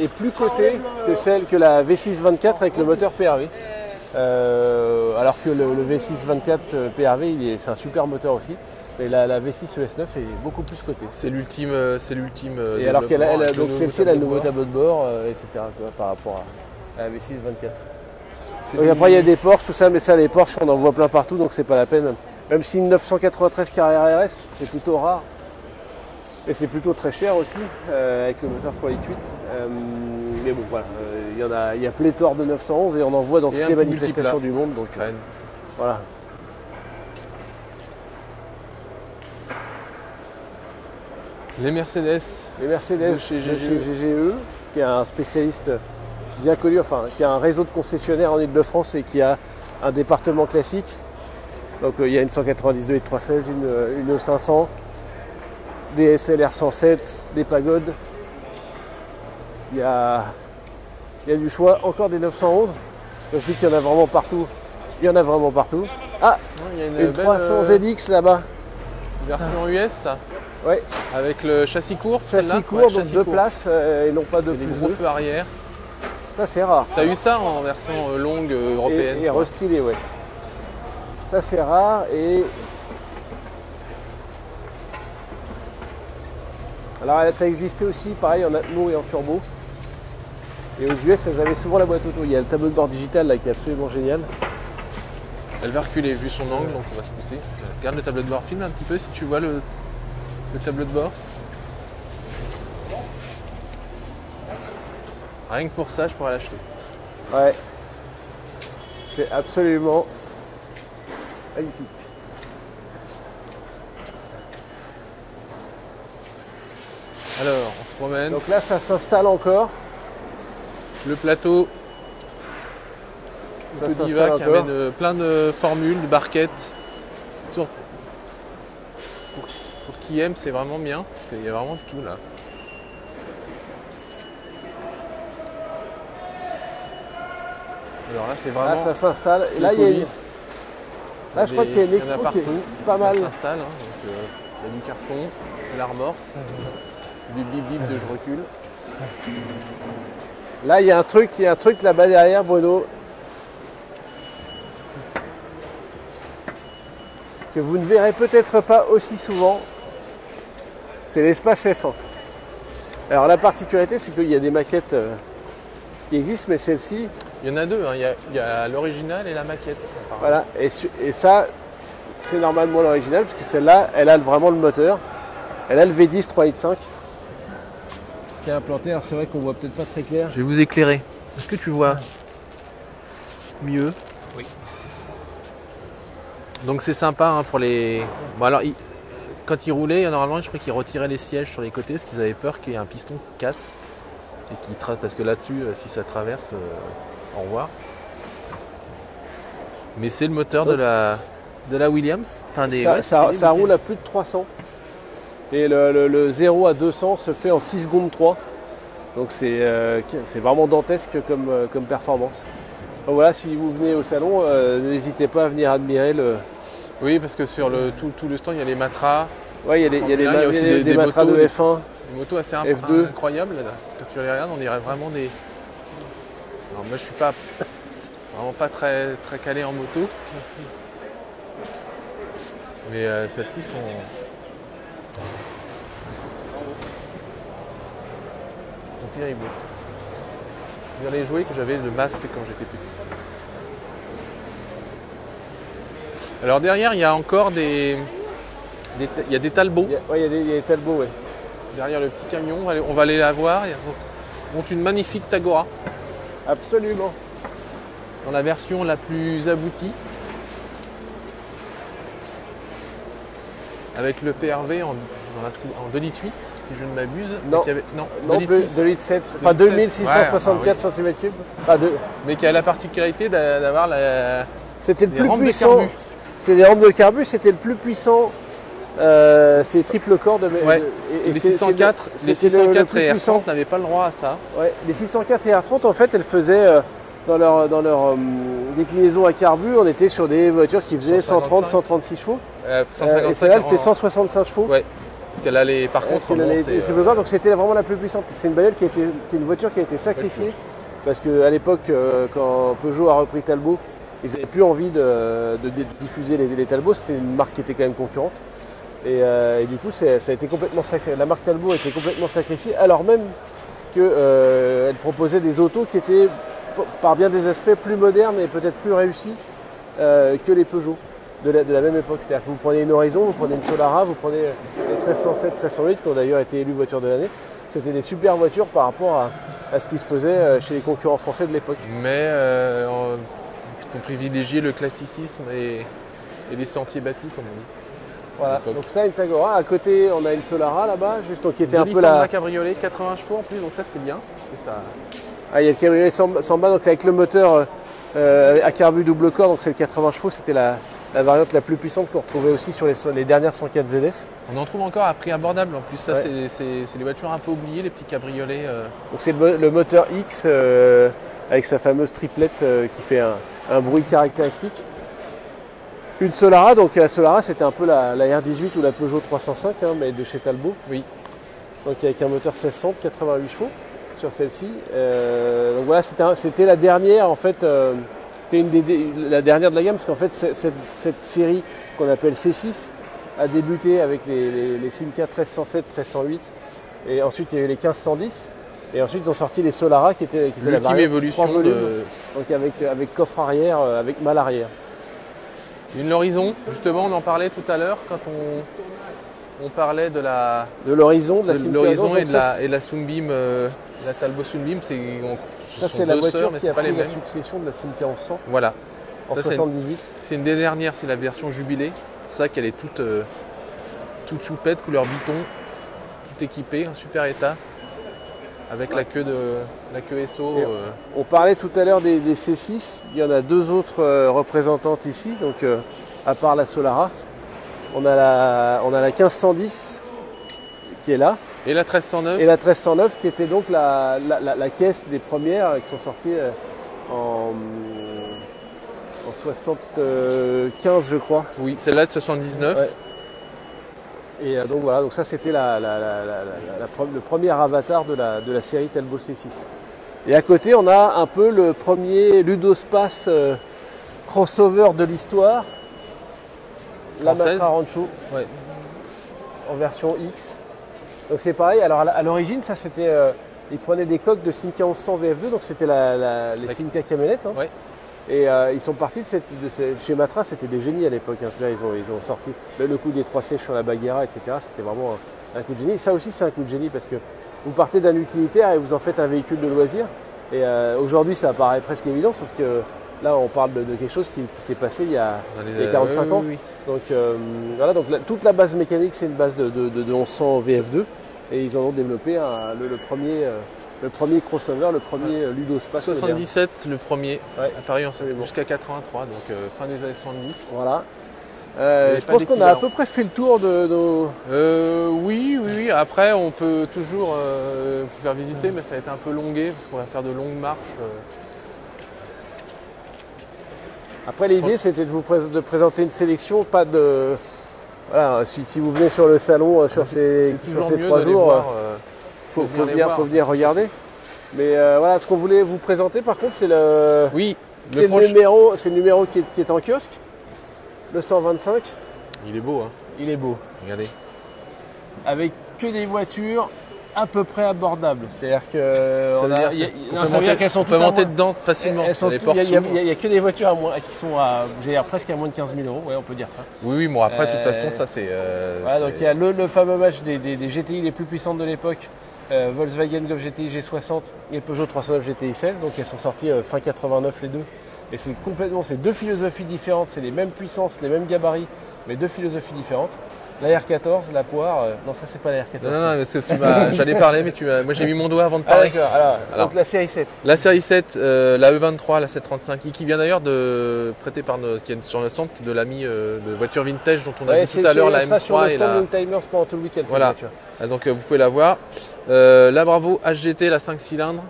est plus cotée que la V6 24 avec le moteur PRV. Alors que le V6 24 PRV, c'est un super moteur aussi. Mais la V6 ES9 est beaucoup plus cotée. C'est l'ultime. Et alors donc celle-ci, elle a le nouveau tableau de bord, etc. par rapport à la V6 24. Donc après, il y a des Porsche, tout ça, mais ça, les Porsche, on en voit plein partout, donc c'est pas la peine. Même si une 993 carrière RS, c'est plutôt rare. Et c'est plutôt très cher aussi, avec le moteur 3,8 litres. Mais bon, voilà, il y a pléthore de 911 et on en voit dans toutes les manifestations du monde. Donc voilà. Les Mercedes chez GGE, qui est un spécialiste bien connu, enfin qui a un réseau de concessionnaires en Ile-de-France et qui a un département classique. Donc il y a une 192 et 316, une E500, des SLR 107, des pagodes. Il y a du choix, encore des 911. Je dis qu'il y en a vraiment partout. Il y en a vraiment partout. Ah, il y a une 300 ZX là-bas. Version US, ça. Oui. Avec le châssis court. Châssis court, donc deux places et non pas deux. Des gros feux arrière. Ça c'est rare. Ça a eu ça en version longue européenne. Et restylé, ouais. Ça c'est rare et. Alors ça existait aussi, pareil, en atmo et en turbo. Et aux US, elles avaient souvent la boîte auto. Il y a le tableau de bord digital là qui est absolument génial. Elle va reculer vu son angle, donc on va se pousser. Regarde le tableau de bord, filme un petit peu si tu vois le tableau de bord. Rien que pour ça, je pourrais l'acheter. Ouais. C'est absolument magnifique. Alors, on se promène. Donc là, ça s'installe encore. Le plateau Ça qui s'installe encore. amène plein de formules, de barquettes. Pour qui aime, c'est vraiment bien, parce qu'il y a vraiment tout là. Alors là, c'est vraiment. Là, ça s'installe. Et là, il y a une... Là, je crois qu'il y a une expo qui est pas mal. Ça s'installe. Hein. Donc, il y a du carton, de la remorque, du bip-bip de je recule. Là, il y a un truc là-bas derrière, Bruno, que vous ne verrez peut-être pas aussi souvent. C'est l'espace F1. Alors la particularité, c'est qu'il y a des maquettes qui existent, mais celle-ci... Il y en a deux, hein. Il y a l'original et la maquette. Voilà, et ça, c'est normalement l'original, parce que celle-là, elle a vraiment le moteur. Elle a le V10 3.5 qui est implanté. Alors c'est vrai qu'on voit peut-être pas très clair. Je vais vous éclairer. Est-ce que tu vois mieux? Oui. Donc c'est sympa hein, pour les... Bon alors, quand ils roulaient, normalement, je crois qu'ils retiraient les sièges sur les côtés, parce qu'ils avaient peur qu'il y ait un piston qui casse. Et parce que là-dessus, si ça traverse, au revoir. Mais c'est le moteur de la Williams. Enfin, ça roule à plus de 300. Et le 0 à 200 se fait en 6 secondes 3. Donc c'est vraiment dantesque comme performance. Donc voilà, si vous venez au salon, n'hésitez pas à venir admirer le... Oui, parce que sur tout le stand, il y a les matras. Oui, il y a des matras de F1. Des motos assez F2. incroyables. Quand tu les regardes, on dirait vraiment des... Alors moi, je suis vraiment pas très calé en moto. Mais celles-ci sont terribles. Je viens les jouer que j'avais le masque quand j'étais petit. Alors derrière, il y a encore il y a des Talbot. Oui, il y a des Talbot, oui. Derrière le petit camion, on va aller la voir. Ils ont une magnifique Tagora. Absolument. Dans la version la plus aboutie. Avec le PRV en 2,8 litres, si je ne m'abuse. Non, non 2,7 litres. Enfin 2664 cm3. Enfin, mais qui a la particularité d'avoir c'était le plus puissant. C'est des rampes de carbu, c'était le plus puissant. C'était triple corps de les 604 et R30 n'avaient pas le droit à ça. Ouais, les 604 et R30 en fait elles faisaient dans leur déclinaison à carbu, on était sur des voitures qui faisaient 130, 136 chevaux. 155, et celle-là elle fait 165 chevaux. Ouais. Parce qu'elle a les. Par contre, donc c'était vraiment la plus puissante. C'est une bagnole une voiture qui a été sacrifiée parce qu'à l'époque, quand Peugeot a repris Talbot, ils n'avaient plus envie de diffuser les Talbot. C'était une marque qui était quand même concurrente. Et du coup, ça a été complètement sacrifié. La marque Talbot a été complètement sacrifiée, alors même qu'elle proposait des autos qui étaient, par bien des aspects, plus modernes et peut-être plus réussis que les Peugeot de la même époque. C'est-à-dire que vous prenez une Horizon, vous prenez une Solara, vous prenez les 1307, 1308 qui ont d'ailleurs été élus voiture de l'année. C'était des super voitures par rapport à ce qui se faisait chez les concurrents français de l'époque. Mais ils ont privilégié le classicisme et les sentiers battus, comme on dit. Voilà, donc ça, une Tagora. À côté, on a une Solara là-bas, juste qui était un peu la cabriolet, 80 chevaux en plus, donc ça c'est bien. Ça... Ah, il y a le cabriolet Samba, donc avec le moteur à carbu double corps, donc c'est le 80 chevaux, c'était la variante la plus puissante qu'on retrouvait aussi sur les dernières 104 ZS. On en trouve encore à prix abordable en plus, ça c'est les voitures un peu oubliées, les petits cabriolets. Donc c'est le moteur X avec sa fameuse triplette qui fait un bruit caractéristique. Une Solara, donc la Solara c'était un peu la R18 ou la Peugeot 305, hein, mais de chez Talbot. Oui. Donc avec un moteur 1600, 88 chevaux sur celle-ci. Donc voilà, c'était la dernière en fait, c'était la dernière de la gamme parce qu'en fait cette série qu'on appelle C6 a débuté avec les Simca 1307, 1308 et ensuite il y a eu les 1510 et ensuite ils ont sorti les Solara qui étaient la variante évolution 3 volumes, donc avec coffre arrière, avec malle arrière. L'Horizon, justement, on en parlait tout à l'heure quand on parlait de l'Horizon, de la Sunbeam, la Talbot Sunbeam. Ça c'est la voiture qui a pris la succession de la Simca 1100. Voilà. En 78. C'est une des dernières, c'est la version jubilée. C'est pour ça qu'elle est toute choupette, couleur biton, tout équipé, un super état, avec la queue SO. On parlait tout à l'heure des C6, il y en a deux autres représentantes ici, donc à part la Solara. On a la 1510 qui est là. Et la 1309. Et la 1309 qui était donc la caisse des premières qui sont sorties en 75 je crois. Oui, celle-là de 79. Ouais. Et donc voilà, donc ça c'était le premier avatar de la série Talbot C6. Et à côté on a un peu le premier Ludospace crossover de l'histoire. La Matra Rancho en version X. Donc c'est pareil, alors à l'origine ça c'était, ils prenaient des coques de Simca 1100 VF2, donc c'était les Simca camionnettes. Hein. Ouais. Et ils sont partis chez Matra, c'était des génies à l'époque. Hein. Ils ont sorti le coup des 3 sièges sur la Baguera, etc. C'était vraiment un coup de génie. Ça aussi c'est un coup de génie parce que vous partez d'un utilitaire et vous en faites un véhicule de loisir. Et aujourd'hui ça paraît presque évident, sauf que là on parle de quelque chose qui s'est passé il y a 45 ans. Oui. Donc voilà, donc toute la base mécanique c'est une base de 1100 VF2 et ils en ont développé le premier crossover, le premier Ludospace. 77 moderne. Le premier, apparu jusqu'à 83, donc fin des années 70. Voilà. Je pense qu'on a à peu près fait le tour de nos... Oui. Après, on peut toujours vous faire visiter, mais ça va être un peu longué parce qu'on va faire de longues marches. Après, l'idée, c'était de présenter une sélection, pas de... Voilà, si vous venez sur le salon sur ces 3 jours, faut venir regarder. Mais voilà, ce qu'on voulait vous présenter, par contre, c'est le numéro qui est en kiosque, le 125. Il est beau, hein. Il est beau. Regardez. Avec que des voitures à peu près abordables. C'est-à-dire que on peut monter dedans facilement. Il n'y a que des voitures qui sont presque à moins de 15 000 €, ouais, on peut dire ça. Oui, bon après de toute façon ça c'est... Voilà, donc il y a le fameux match des GTI les plus puissantes de l'époque, Volkswagen Golf GTI G60 et Peugeot 309 GTI 16, donc elles sont sorties fin 89 les deux. Et c'est deux philosophies différentes, c'est les mêmes puissances, les mêmes gabarits, mais deux philosophies différentes. La R14, la poire, non ça c'est pas la R14. Non, parce que j'allais parler, mais moi j'ai mis mon doigt avant de parler. D'accord, alors, donc la série 7. La série 7, la E23, la 735i, qui vient d'ailleurs de prêter qui est sur notre centre de l'ami de voiture vintage dont on a vu tout à l'heure, la M3 et la... Timers pendant tout le week-end. Voilà, donc vous pouvez la voir. La Bravo HGT, la 5 cylindres,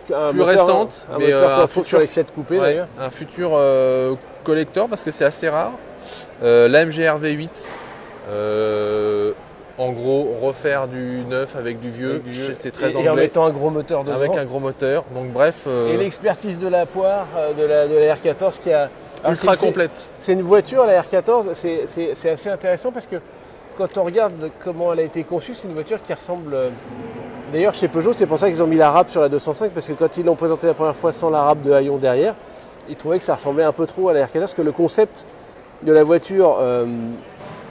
plus récente, mais un futur sur les Fiat coupés d'ailleurs. Un futur collector parce que c'est assez rare. La MGR V8. En gros, refaire du neuf avec du vieux, c'est très anglais. Et en mettant un gros moteur dedans. Avec un gros moteur, donc bref. Et l'expertise de la poire, de la R14 qui a... ultra complète. C'est une voiture, la R14, c'est assez intéressant parce que quand on regarde comment elle a été conçue, c'est une voiture qui ressemble... D'ailleurs, chez Peugeot, c'est pour ça qu'ils ont mis la râpe sur la 205, parce que quand ils l'ont présentée la première fois sans la râpe de haillons derrière, ils trouvaient que ça ressemblait un peu trop à la R14, parce que le concept de la voiture...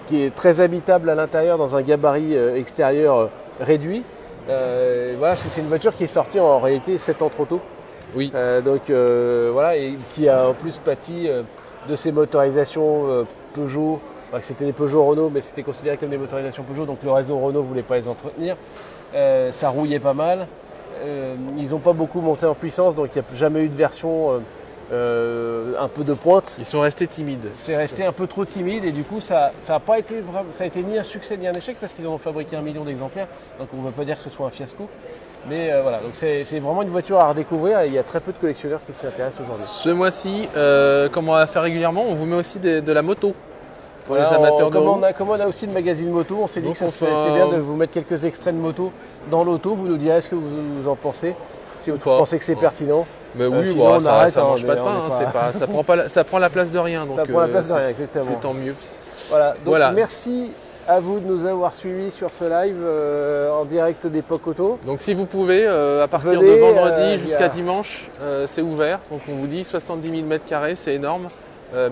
qui est très habitable à l'intérieur dans un gabarit extérieur réduit. Voilà, c'est une voiture qui est sortie en réalité 7 ans trop tôt. Oui. Donc voilà, et qui a en plus pâti de ces motorisations Peugeot. Enfin, c'était des Peugeot Renault, mais c'était considéré comme des motorisations Peugeot, donc le réseau Renault ne voulait pas les entretenir. Ça rouillait pas mal. Ils n'ont pas beaucoup monté en puissance, donc il n'y a jamais eu de version un peu de pointe. Ils sont restés timides. C'est resté un peu trop timide et du coup ça a été ni un succès ni un échec parce qu'ils en ont fabriqué 1 million d'exemplaires. Donc on ne va pas dire que ce soit un fiasco. Mais voilà, donc c'est vraiment une voiture à redécouvrir et il y a très peu de collectionneurs qui s'y intéressent aujourd'hui. Ce mois-ci, comme on va faire régulièrement, on vous met aussi de la moto. Pour les amateurs de roue. Comme on a aussi le magazine moto, on s'est dit que ça serait bien de vous mettre quelques extraits de moto dans l'auto. Vous nous direz ce que vous en pensez. Si vous pensez que c'est pertinent. Mais oui, bon, ça ne mange pas de pain, ça prend la place de rien. Donc ça prend la place de rien, exactement. C'est tant mieux. Voilà, donc merci à vous de nous avoir suivis sur ce live en direct d'Epoque Auto. Donc si vous pouvez, à partir de vendredi jusqu'à dimanche, c'est ouvert. Donc on vous dit 70 000 m², c'est énorme.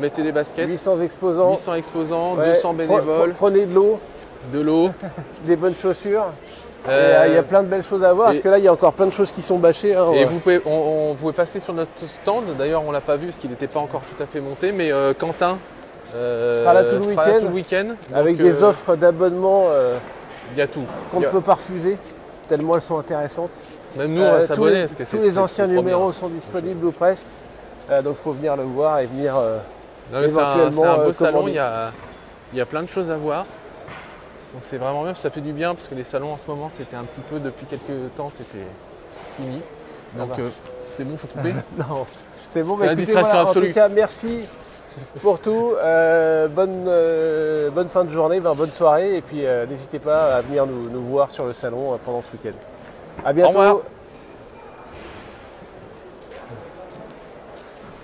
Mettez des baskets. 800 exposants, 200 bénévoles. Prenez de l'eau, des bonnes chaussures. Il y a plein de belles choses à voir, parce que là il y a encore plein de choses qui sont bâchées. Hein, et vous pouvez passer sur notre stand, d'ailleurs on ne l'a pas vu parce qu'il n'était pas encore tout à fait monté, mais Quentin sera là tout le week-end. week-end avec des offres d'abonnement Il y a tout. Qu'on ne peut pas refuser, tellement elles sont intéressantes. Même nous, on va s'abonner. Parce que tous les anciens numéros sont disponibles ou presque. Donc il faut venir le voir et venir éventuellement c'est un beau salon, commander. il y a plein de choses à voir. C'est vraiment bien, ça fait du bien parce que les salons en ce moment, c'était un petit peu, depuis quelques temps, c'était fini. Donc c'est bon, faut couper. Non, c'est bon, c'est la distraction absolue. En tout cas, merci pour tout. Bonne fin de journée, bonne soirée. Et puis n'hésitez pas à venir nous voir sur le salon pendant ce week-end. À bientôt. Au revoir.